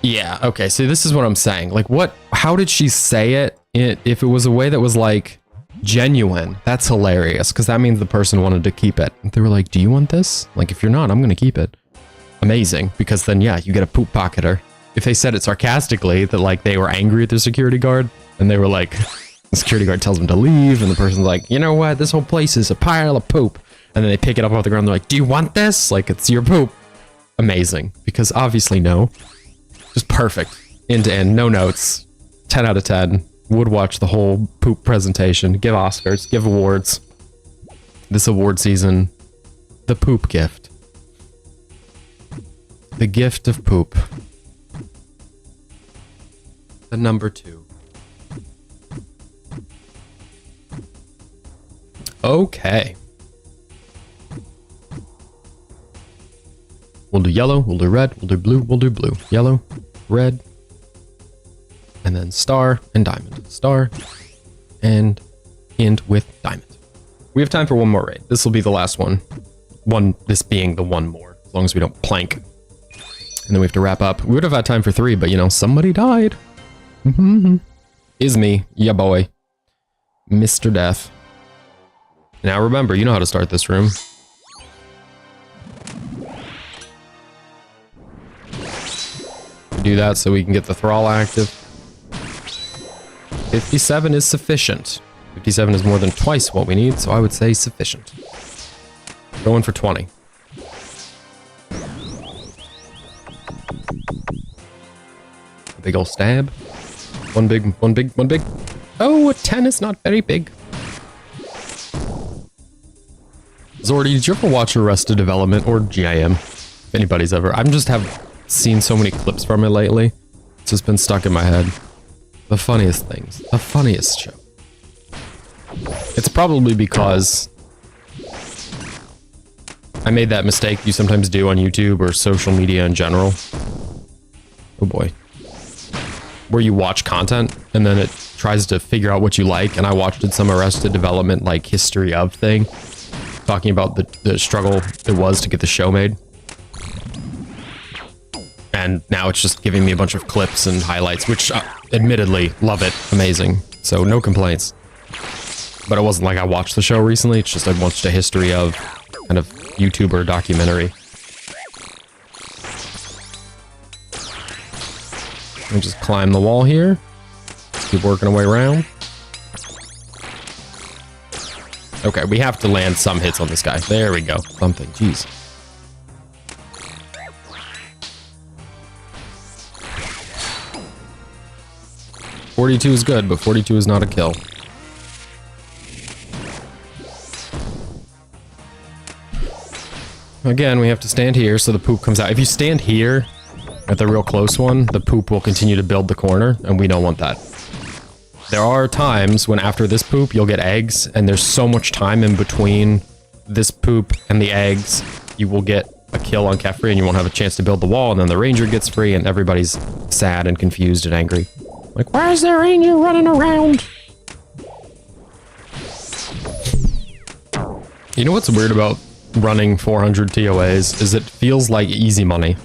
Yeah, okay, so this is what I'm saying. Like, what? How did she say it? If it was a way that was, like, genuine, that's hilarious, because that means the person wanted to keep it. They were like, do you want this? Like, if you're not, I'm gonna keep it. Amazing, because then, yeah, you get a poop pocketer. If they said it sarcastically, that, like, they were angry at the security guard, and they were like, the security guard tells them to leave, and the person's like, you know what, this whole place is a pile of poop. And then they pick it up off the ground, they're like, do you want this? Like, it's your poop. Amazing, because obviously no. Just perfect, end to end, no notes. 10 out of 10. Would watch the whole poop presentation, give Oscars, give awards. This award season, the poop gift. The gift of poop. The number 2. Okay. We'll do yellow, we'll do red, we'll do blue, we'll do blue. Yellow, red, and then star and diamond. Star and end with diamond. We have time for one more raid. This will be the last one. This being the one more, as long as we don't plank. And then we have to wrap up. We would have had time for 3, but you know, somebody died. Is me. Yeah, boy. Mr. Death. Now remember, you know how to start this room. Do that so we can get the thrall active. 57 is sufficient. 57 is more than twice what we need, so I would say sufficient. Going for 20. Big ol' stab. One big, one big, one big. Oh, a 10 is not very big. Zordy, did you ever watch Arrested Development or GIM? If anybody's ever. I just have seen so many clips from it lately. It's just been stuck in my head. The funniest things. The funniest show. It's probably because I made that mistake you sometimes do on YouTube or social media in general. Oh boy. Where you watch content and then it tries to figure out what you like, and I watched some Arrested Development like history of thing talking about the struggle it was to get the show made. And now it's just giving me a bunch of clips and highlights, which admittedly love it. Amazing. So no complaints. But it wasn't like I watched the show recently. It's just I watched a history of kind of YouTuber documentary. And just climb the wall here. Keep working our way around. Okay, we have to land some hits on this guy. There we go. Something. Jeez. .42 is good, but 42 is not a kill. Again, we have to stand here so the poop comes out. If you stand here at the real close one, the poop will continue to build the corner, and we don't want that. There are times when after this poop, you'll get eggs, and there's so much time in between this poop and the eggs, you will get a kill on Kefri, and you won't have a chance to build the wall, and then the ranger gets free, and everybody's sad and confused and angry. Like, why is the ranger running around? You know what's weird about running 400 TOAs is it feels like easy money.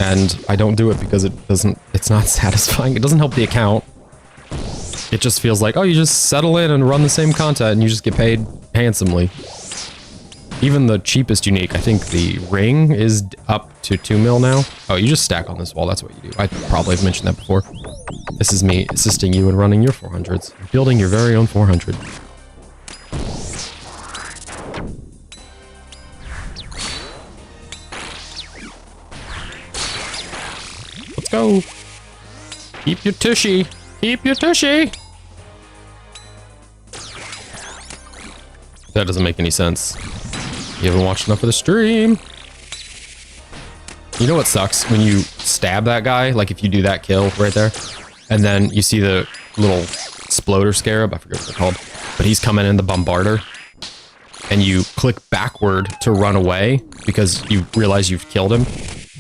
And I don't do it because it's not satisfying. It doesn't help the account. It just feels like, oh, you just settle in and run the same content and you just get paid handsomely. Even the cheapest unique, I think the ring is up to 2 mil now. Oh, you just stack on this wall. That's what you do. I probably have mentioned that before. This is me assisting you in running your 400s. Building your very own 400. Let's go. Keep your tushy. Keep your tushy. That doesn't make any sense. You haven't watched enough of the stream. You know what sucks? When you stab that guy, like if you do that kill right there, and then you see the little exploder scarab, I forget what they're called, but he's coming in the bombarder, and you click backward to run away because you realize you've killed him.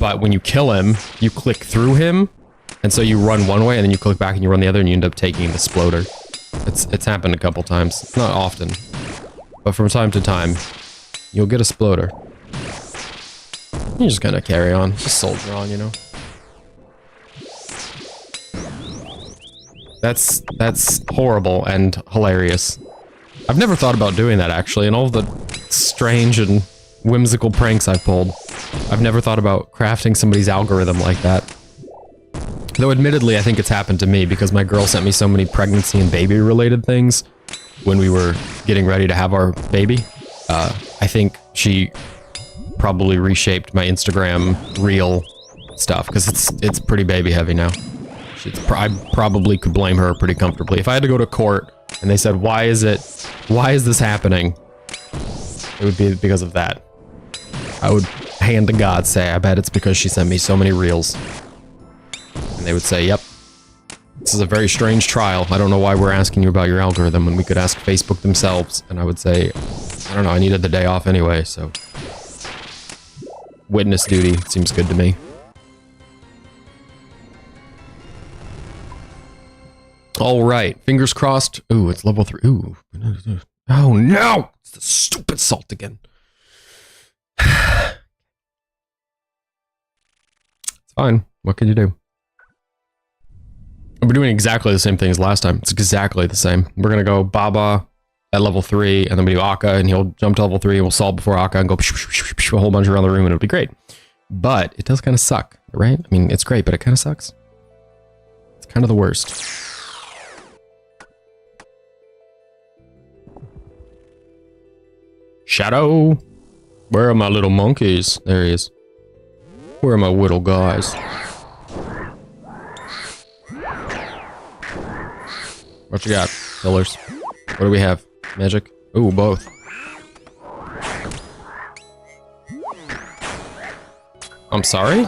But when you kill him, you click through him, and so you run one way, and then you click back and you run the other, and you end up taking the exploder. It's happened a couple times. Not often, but from time to time, you'll get a exploder. You're just gonna carry on, just soldier on, you know. That's horrible and hilarious. I've never thought about doing that actually, and all the strange and whimsical pranks I've pulled. I've never thought about crafting somebody's algorithm like that. Though admittedly, I think it's happened to me because my girl sent me so many pregnancy and baby related things when we were getting ready to have our baby. I think she probably reshaped my Instagram reel stuff because it's pretty baby heavy now. I probably could blame her pretty comfortably. If I had to go to court and they said, why is this happening? It would be because of that. I would hand to God say, I bet it's because she sent me so many reels. And they would say, yep. This is a very strange trial. I don't know why we're asking you about your algorithm when we could ask Facebook themselves. And I would say, I don't know, I needed the day off anyway, so. Witness duty seems good to me. All right, fingers crossed. Ooh, it's level 3. Ooh. Oh no! It's the stupid salt again. It's fine. What can you do? We're doing exactly the same thing as last time. It's exactly the same. We're gonna go Baba at level 3, and then we do Akka, and he'll jump to level 3, and we'll solve before Akka, and go a whole bunch around the room, and it'll be great. But it does kind of suck, right? I mean, it's great, but it kind of sucks. It's kind of the worst. Shadow! Where are my little monkeys? There he is. Where are my little guys? What you got? Pillars. What do we have? Magic? Ooh, both. I'm sorry?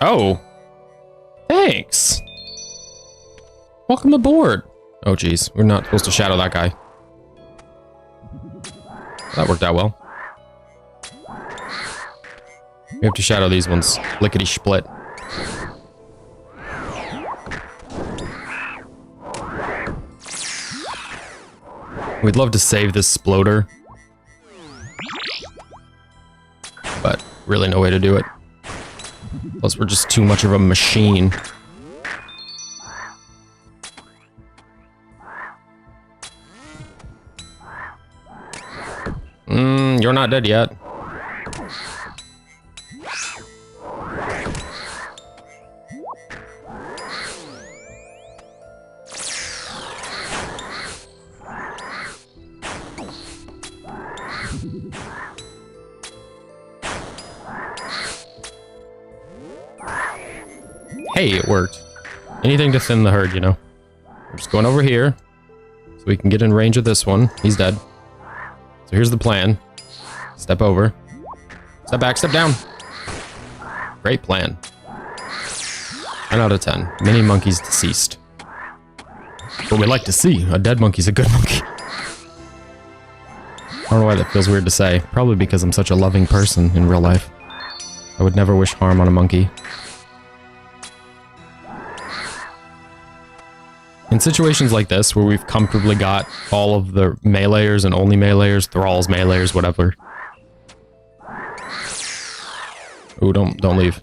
Oh. Thanks. Welcome aboard. Oh, geez. We're not supposed to shadow that guy. That worked out well. We have to shadow these ones. Lickety-split. We'd love to save this sploder. But really no way to do it. Plus we're just too much of a machine. You're not dead yet. Hey, it worked. Anything to thin the herd, you know. We're just going over here so we can get in range of this one. He's dead. So here's the plan. Step over. Step back, step down. Great plan. 10 out of 10. Many monkeys deceased. What we like to see. A dead monkey's a good monkey. I don't know why that feels weird to say. Probably because I'm such a loving person in real life. I would never wish harm on a monkey. In situations like this, where we've comfortably got all of the meleeers and only meleeers, thralls, meleeers, whatever. Ooh, don't leave.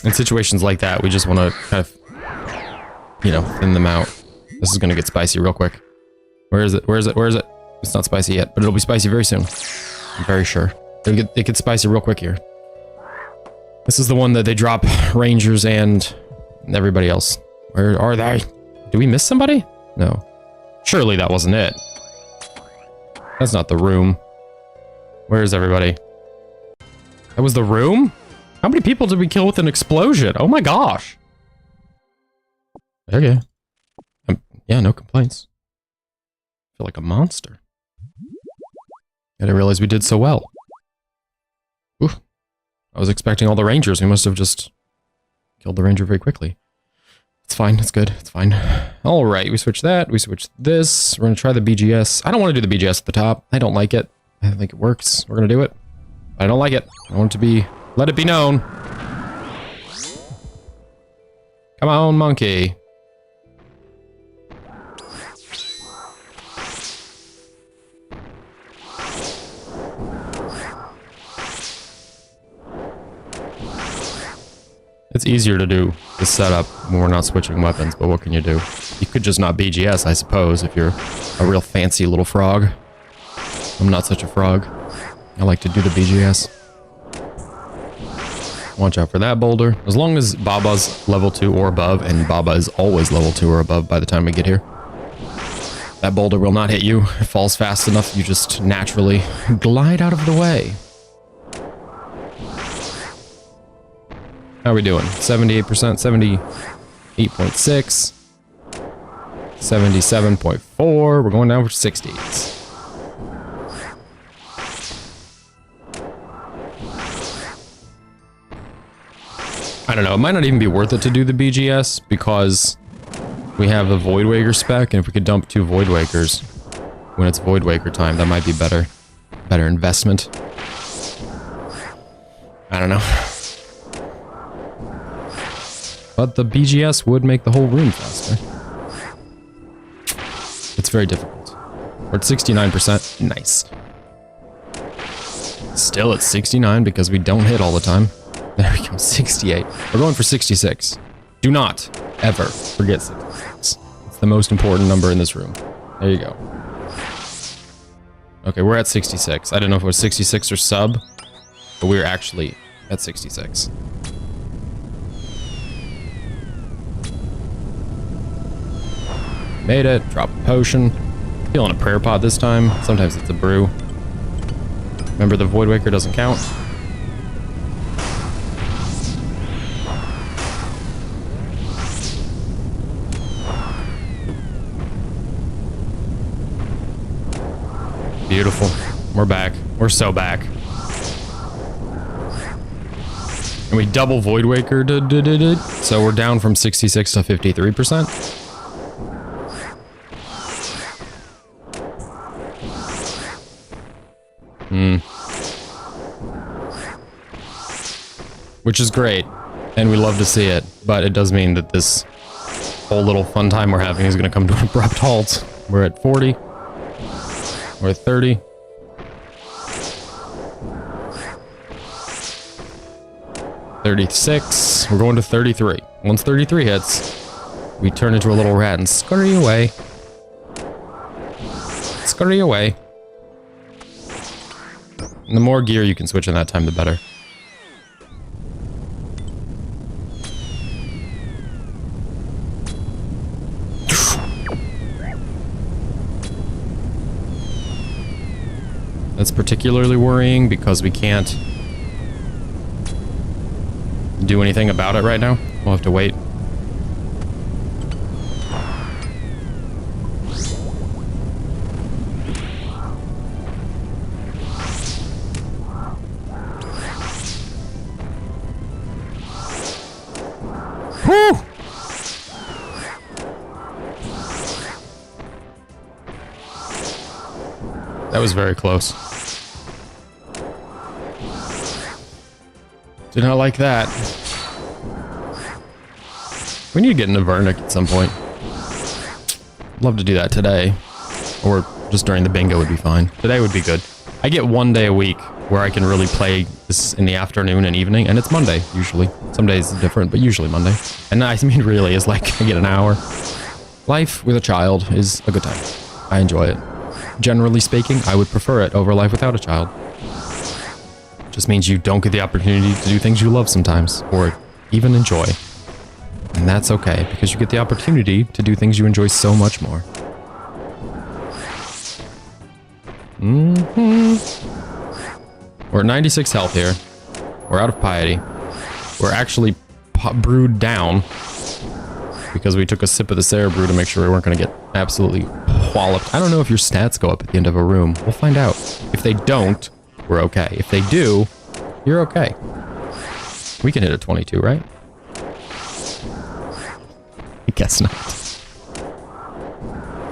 In situations like that, we just want to kind of, you know, thin them out. This is going to get spicy real quick. Where is it? Where is it? Where is it? It's not spicy yet, but it'll be spicy very soon. I'm very sure. It gets spicy real quick here. This is the one that they drop rangers and everybody else. Where are they? Did we miss somebody? No. Surely that wasn't it. That's not the room. Where is everybody? That was the room? How many people did we kill with an explosion? Oh my gosh. Okay. Yeah, no complaints. I feel like a monster. I didn't realize we did so well. Oof. I was expecting all the rangers. We must have just killed the ranger very quickly. It's fine. It's good. It's fine. All right. We switched that. We switched this. We're going to try the BGS. I don't want to do the BGS at the top. I don't like it. I don't think it works. We're going to do it. I don't like it. I want it to be... Let it be known. Come on, monkey. It's easier to do the setup when we're not switching weapons, but what can you do? You could just not BGS, I suppose, if you're a real fancy little frog. I'm not such a frog. I like to do the BGS. Watch out for that boulder. As long as Baba's level 2 or above, and Baba is always level 2 or above by the time we get here. That boulder will not hit you. It falls fast enough, you just naturally glide out of the way. How are we doing? 78%, 78.6, 77.4. We're going down for 60s. I don't know. It might not even be worth it to do the BGS because we have the Void Waker spec, and if we could dump 2 Void Wakers when it's Void Waker time, that might be better. Better investment. I don't know. But the BGS would make the whole room faster. It's very difficult. We're at 69%. Nice. Still at 69 because we don't hit all the time. There we go, 68. We're going for 66. Do not ever forget 66. It's the most important number in this room. There you go. Okay, we're at 66. I don't know if it was 66 or sub, but we're actually at 66. Made it. Drop a potion. Feeling a prayer pod this time. Sometimes it's a brew. Remember, the Void Waker doesn't count. Beautiful. We're back. We're so back. And we double Void Waker. So we're down from 66 to 53%. Which is great. And we love to see it. But it does mean that this whole little fun time we're having is going to come to an abrupt halt. We're at 40. We're at 30. $36. We're going to 33. Once 33 hits, we turn into a little rat and scurry away. Scurry away. And the more gear you can switch in that time, the better. That's particularly worrying because we can't do anything about it right now. We'll have to wait. Whew! That was very close. Did not like that. We need to get into Vernic at some point. Love to do that today. Or just during the bingo would be fine. Today would be good. I get 1 day a week where I can really play this in the afternoon and evening, and it's Monday, usually. Some days it's different, but usually Monday. And I mean, really, is like, I get an hour. Life with a child is a good time. I enjoy it. Generally speaking, I would prefer it over life without a child. Just means you don't get the opportunity to do things you love sometimes, or even enjoy. And that's okay, because you get the opportunity to do things you enjoy so much more. We're at 96 health here. We're out of piety. We're actually brewed down because we took a sip of the Sarah brew to make sure we weren't going to get absolutely walloped. I don't know if your stats go up at the end of a room. We'll find out. If they don't, we're okay. If they do, you're okay. We can hit a 22, right? I guess not.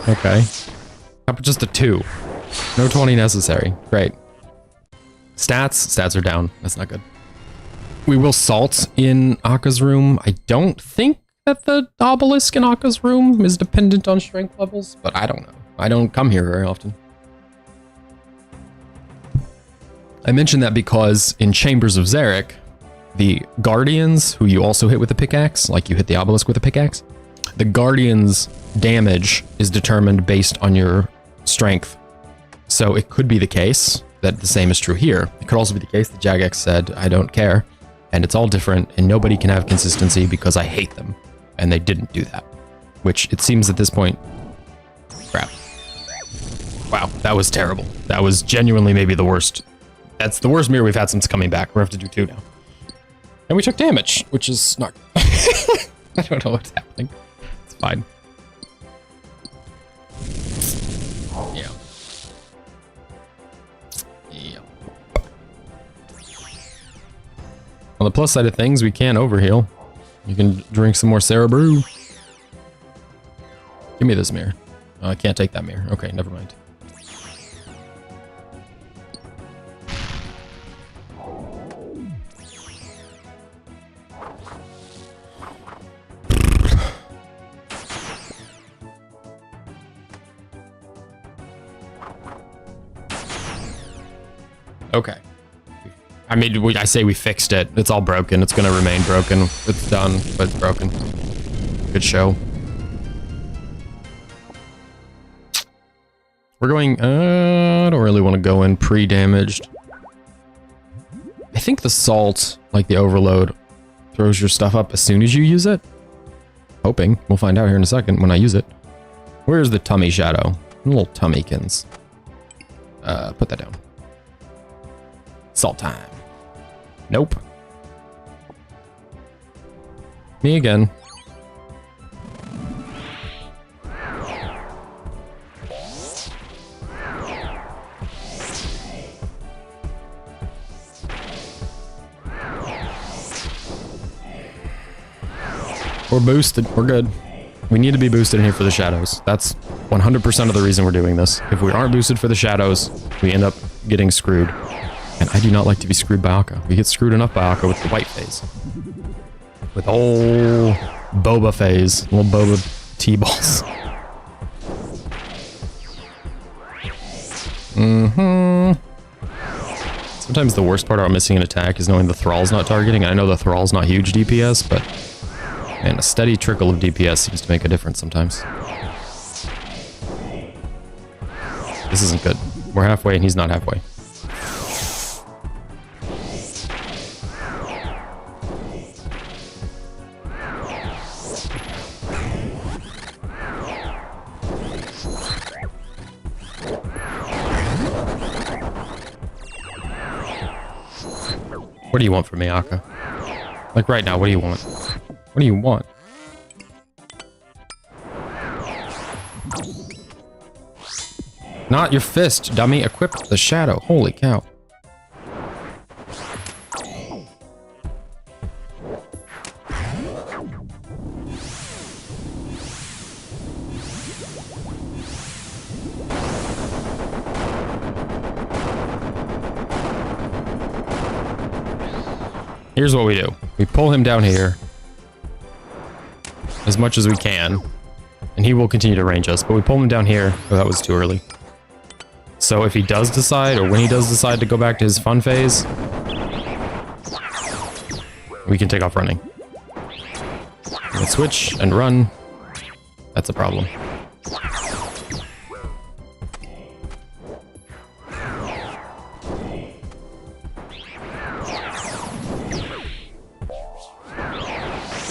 Okay. How about just a 2? No 20 necessary. Great. Stats are down. That's not good. We will salt in Akka's room. I don't think that the obelisk in Akka's room is dependent on strength levels, but I don't know. I don't come here very often. I mention that because in Chambers of Xeric, the Guardians, who you also hit with a pickaxe, like you hit the obelisk with a pickaxe, the Guardians' damage is determined based on your strength. So it could be the case that the same is true here. It could also be the case that Jagex said, I don't care, and it's all different, and nobody can have consistency because I hate them. And they didn't do that. Which, it seems at this point... Crap. Wow, that was terrible. That was genuinely maybe the worst. That's the worst mirror we've had since coming back. We're gonna have to do 2 now. And we took damage, which is not... I don't know what's happening. It's fine. Yeah. Yeah. On the plus side of things, we can overheal. You can drink some more Sarah Brew. Give me this mirror. Oh, I can't take that mirror. Okay, never mind. Okay. I mean, I say we fixed it. It's all broken. It's gonna remain broken. It's done, but it's broken. Good show. We're going, I don't really want to go in pre-damaged. I think the salt, like the overload, throws your stuff up as soon as you use it. Hoping. We'll find out here in a second when I use it. Where's the tummy shadow? Little tummykins. Put that down. Salt time. Nope. Me again. We're boosted. We're good. We need to be boosted in here for the shadows. That's 100% of the reason we're doing this. If we aren't boosted for the shadows, we end up getting screwed. And I do not like to be screwed by Akka. We get screwed enough by Akka with the white phase. With old Boba phase. Little Boba T-balls. Sometimes the worst part about missing an attack is knowing the Thrall's not targeting. I know the Thrall's not huge DPS, but... man, a steady trickle of DPS seems to make a difference sometimes. This isn't good. We're halfway and he's not halfway. What do you want from me, Akka? Like right now, what do you want? What do you want? Not your fist, dummy. Equip the shadow. Holy cow. Here's what we do. We pull him down here as much as we can, and he will continue to range us, but we pull him down here. Oh, that was too early. So if he does decide, or when he does decide to go back to his fun phase, we can take off running. And switch and run. That's a problem.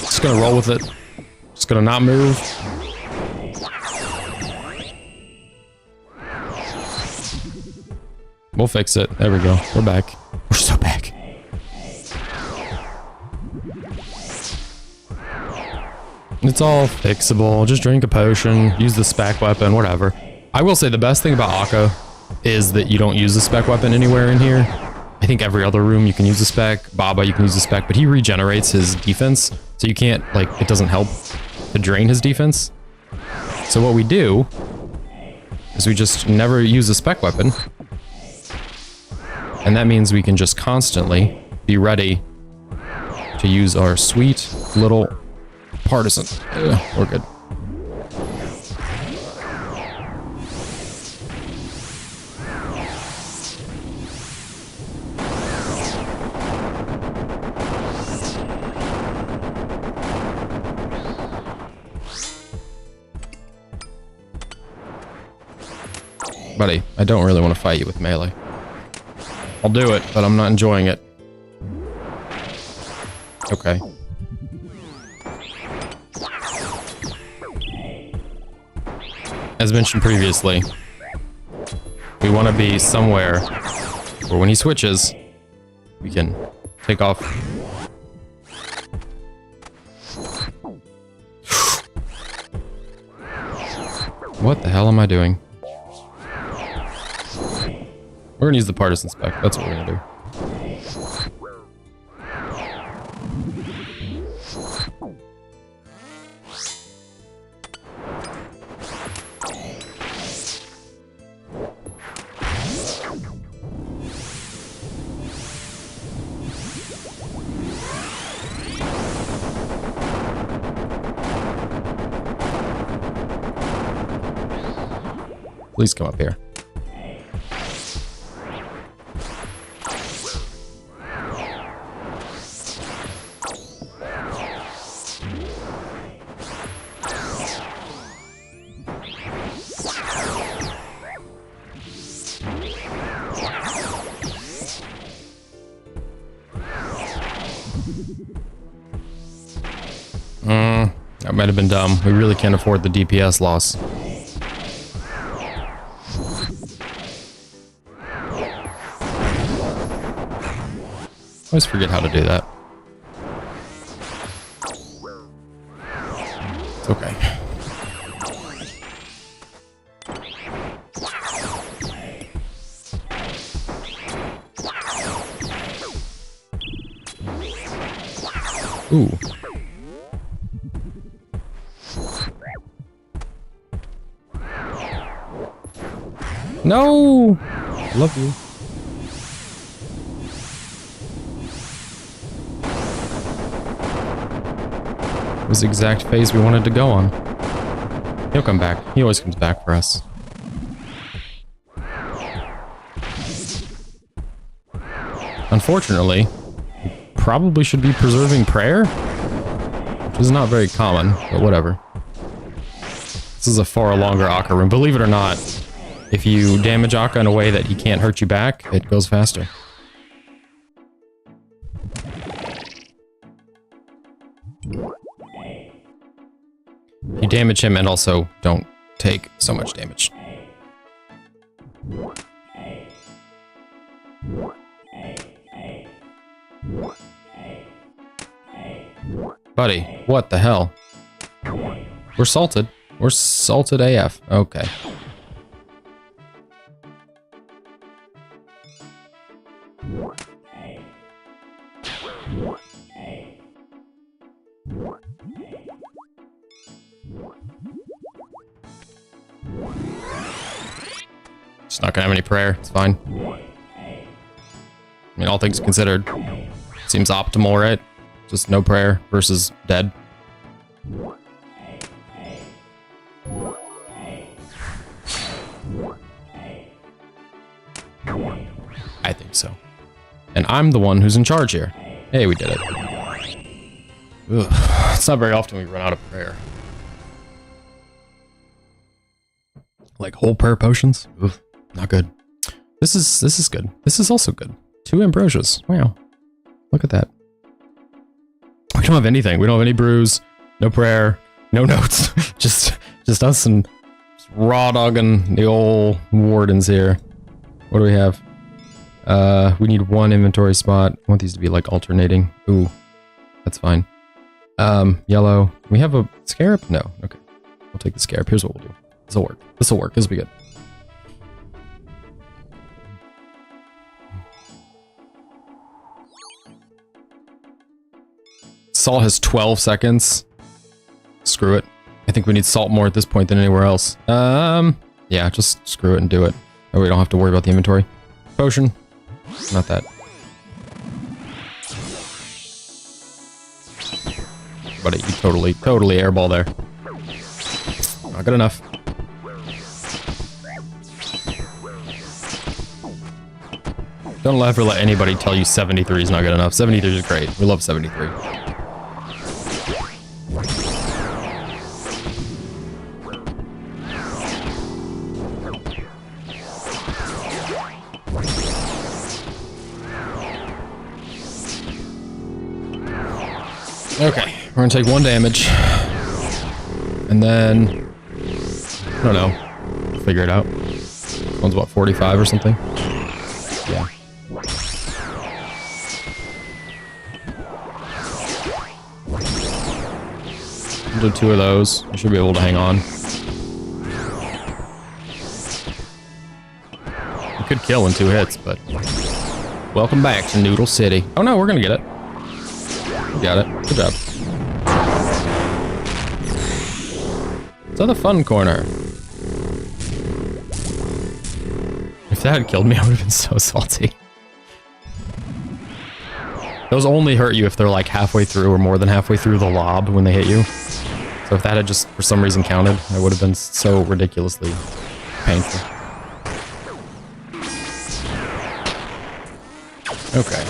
Just gonna roll with it. Just gonna not move. We'll fix it. There we go. We're back. We're so back. It's all fixable. Just drink a potion, use the spec weapon, whatever. I will say the best thing about Akka is that you don't use the spec weapon anywhere in here. I think every other room you can use the spec. Baba, you can use the spec, but he regenerates his defense. So you can't, like, it doesn't help to drain his defense. So what we do is we just never use a spec weapon. And that means we can just constantly be ready to use our sweet little partisan. We're good. Buddy, I don't really want to fight you with melee. I'll do it, but I'm not enjoying it. Okay. As mentioned previously, we want to be somewhere where when he switches, we can take off What the hell am I doing? We're gonna use the partisan spec. That's what we're gonna do. Please come up here. That might have been dumb. We really can't afford the DPS loss. I always forget how to do that. It's okay. Ooh. No! Love you. It was the exact phase we wanted to go on. He'll come back. He always comes back for us. Unfortunately, we probably should be preserving prayer, which is not very common, but whatever. This is a far longer Akka room. Believe it or not, if you damage Akka in a way that he can't hurt you back, it goes faster. You damage him and also don't take so much damage. Buddy, what the hell? We're salted. We're salted AF. Okay. Just not gonna have any prayer. It's fine. I mean, all things considered, seems optimal, right? Just no prayer versus dead. I think so. And I'm the one who's in charge here. Hey, we did it. Ugh. It's not very often we run out of prayer. Like whole prayer potions? Ugh, not good. This is good. This is also good. 2 ambrosias. Wow. Look at that. We don't have anything. We don't have any brews, no prayer, no notes. just us and just raw dogging the old wardens here. What do we have? We need 1 inventory spot. I want these to be like alternating. Ooh, that's fine. Yellow. We have a scarab? No. Okay. We'll take the scarab. Here's what we'll do. This'll work. This'll work. This'll be good. Salt has 12 seconds. Screw it. I think we need salt more at this point than anywhere else. Yeah, just screw it and do it. Oh, we don't have to worry about the inventory. Potion. Not that. Buddy, you totally airball there. Not good enough. Don't ever let anybody tell you 73 is not good enough. 73 is great. We love 73. Okay, we're gonna take 1 damage. And then, I don't know, figure it out. One's what, 45 or something? Yeah. We'll do 2 of those. I should be able to hang on. could kill in 2 hits, but welcome back to Noodle City. Oh no, we're gonna get it. We got it. Good job. So the fun corner. If that had killed me, I would have been so salty. Those only hurt you if they're like halfway through or more than halfway through the lob when they hit you. So if that had just for some reason counted, I would have been so ridiculously painful. Okay.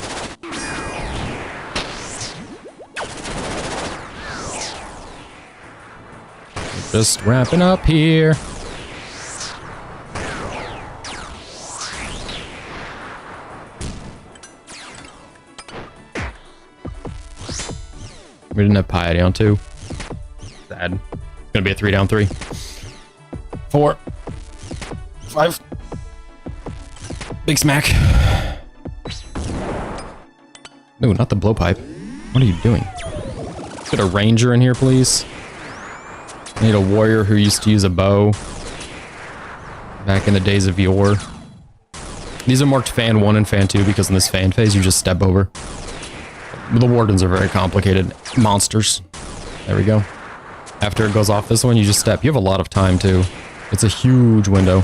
Just wrapping up here. We didn't have piety on 2. Sad. It's gonna be a 3 down 3. 4. 5. Big smack. No, not the blowpipe. What are you doing? Let's get a ranger in here, please. I need a warrior who used to use a bow. Back in the days of yore. These are marked fan 1 and fan 2 because in this fan phase you just step over. The wardens are very complicated monsters. There we go. After it goes off this one, you just step. You have a lot of time too. It's a huge window.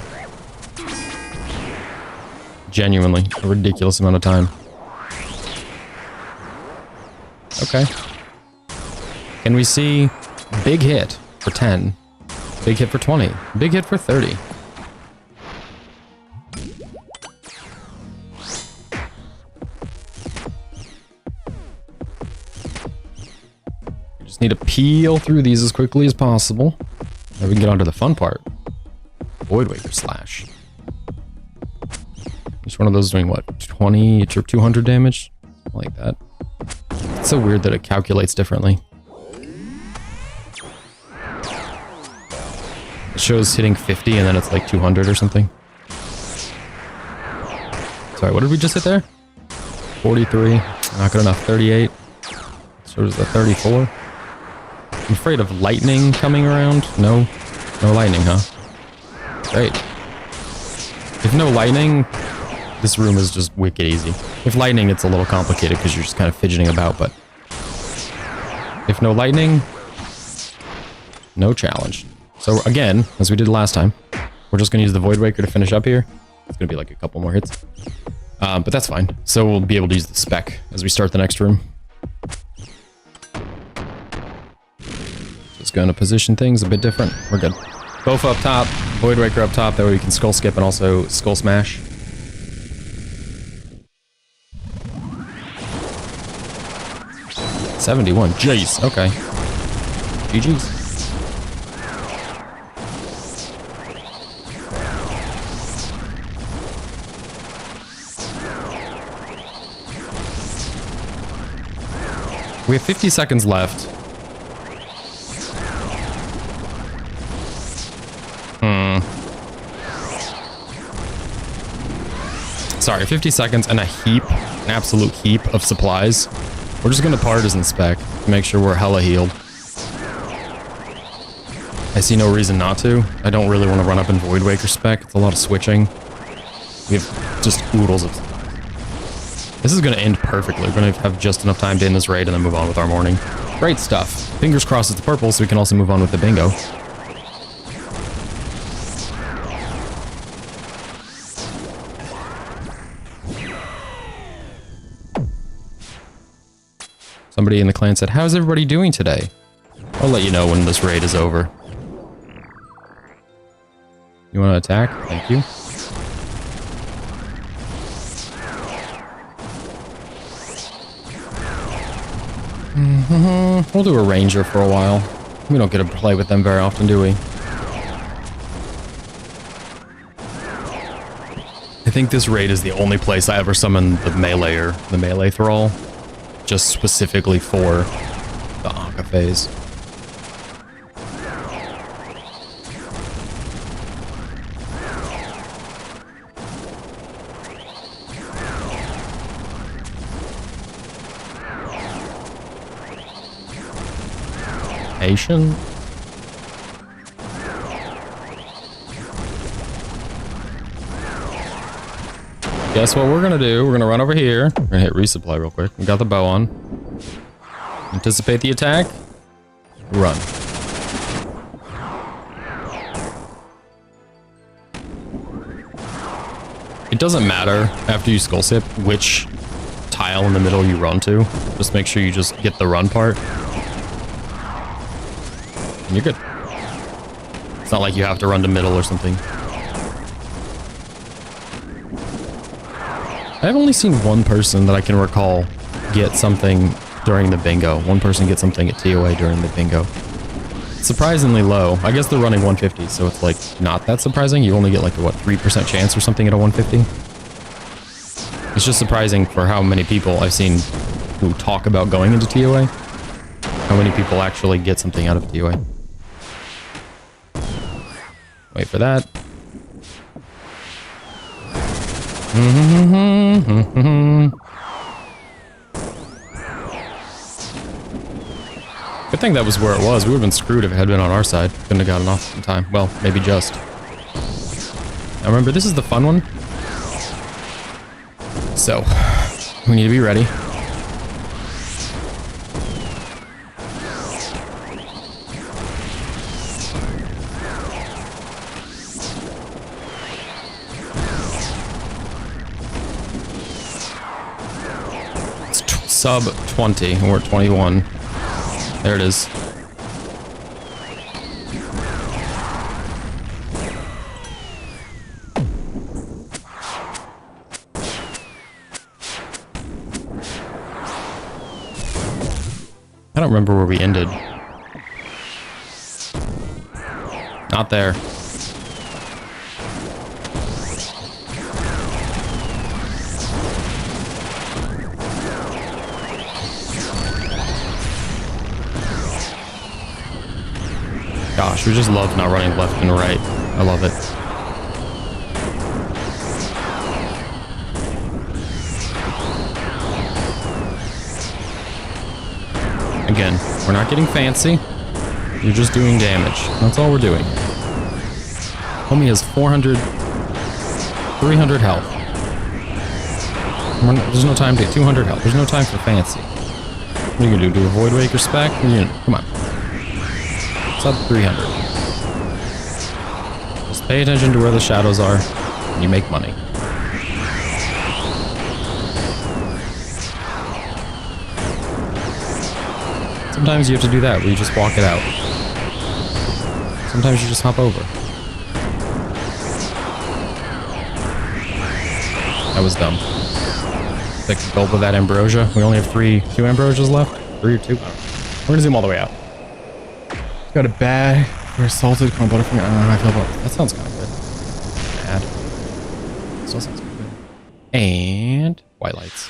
Genuinely, a ridiculous amount of time. Okay. Can we see big hit for 10? Big hit for 20? Big hit for 30? Just need to peel through these as quickly as possible. Then we can get on to the fun part. Voidwaker Slash. Each one of those doing what? 20 or 200 damage? Something like that. It's so weird that it calculates differently. It shows hitting 50 and then it's like 200 or something. Sorry, what did we just hit there? 43. Not good enough. 38. Shows the 34. I'm afraid of lightning coming around. No. No lightning, huh? Great. If no lightning, this room is just wicked easy. If lightning, it's a little complicated because you're just kind of fidgeting about, but if no lightning, no challenge. So again, as we did last time, we're just going to use the Voidwaker to finish up here. It's going to be like a couple more hits. But that's fine. So we'll be able to use the spec as we start the next room. Just going to position things a bit different. We're good. Both up top, Voidwaker up top, that way we can skull skip and also skull smash. $71. Jeez. Okay. GG's. We have 50 seconds left. Sorry, 50 seconds and a heap, an absolute heap of supplies. We're just gonna partisan spec to make sure we're hella healed. I see no reason not to. I don't really want to run up in Voidwaker spec. It's a lot of switching. We have just oodles of... This is gonna end perfectly. We're gonna have just enough time to end this raid and then move on with our morning. Great stuff. Fingers crossed it's purple so we can also move on with the bingo. Somebody in the clan said, how's everybody doing today? I'll let you know when this raid is over. You want to attack? Thank you. We'll do a ranger for a while. We don't get to play with them very often, do we? I think this raid is the only place I ever summon the melee thrall. Just specifically for the Anka phase. Patient. Guess what we're gonna do? We're gonna run over here. We're gonna hit resupply real quick. We got the bow on. Anticipate the attack. Run. It doesn't matter after you skull sip which tile in the middle you run to. Just make sure you just get the run part. And you're good. It's not like you have to run to middle or something. I've only seen one person that I can recall get something during the bingo. One person gets something at TOA during the bingo. Surprisingly low. I guess they're running 150, so it's like not that surprising. You only get like a, what, 3% chance or something at a 150? It's just surprising for how many people I've seen who talk about going into TOA. How many people actually get something out of TOA. Wait for that. Good thing that was where it was. We would have been screwed if it had been on our side. Couldn't have gotten off in time. Well, maybe just. Now remember, this is the fun one. So, we need to be ready. It's sub 20, and we're at 21. There it is. I don't remember where we ended. Not there. Gosh, we just love not running left and right. I love it. Again, we're not getting fancy. You're just doing damage. That's all we're doing. Homie has 400, 300 health. There's no time to 200 health. There's no time for fancy. What are you gonna do? Do a Void Waker spec? Come on. Sub 300. Just pay attention to where the shadows are, and you make money. Sometimes you have to do that, where you just walk it out. Sometimes you just hop over. That was dumb. Take the gulp of that ambrosia. We only have two ambrosias left? 3 or 2? We're gonna zoom all the way out. Got a bag for salted corn butterfinger. I don't know how I feel about it. That sounds kind of good. Bad. Still sounds good. And white lights.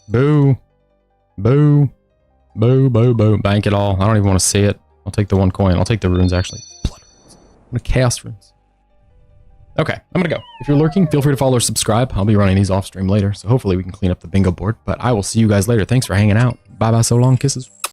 Boo. Boo. Boo, boo, boo. Bank it all. I don't even want to see it. I'll take the 1 coin. I'll take the runes, actually. Blood runes. I'm gonna chaos runes. Okay, I'm gonna go. If you're lurking, feel free to follow or subscribe. I'll be running these off stream later, so hopefully we can clean up the bingo board. But I will see you guys later. Thanks for hanging out. Bye-bye, so long. Kisses.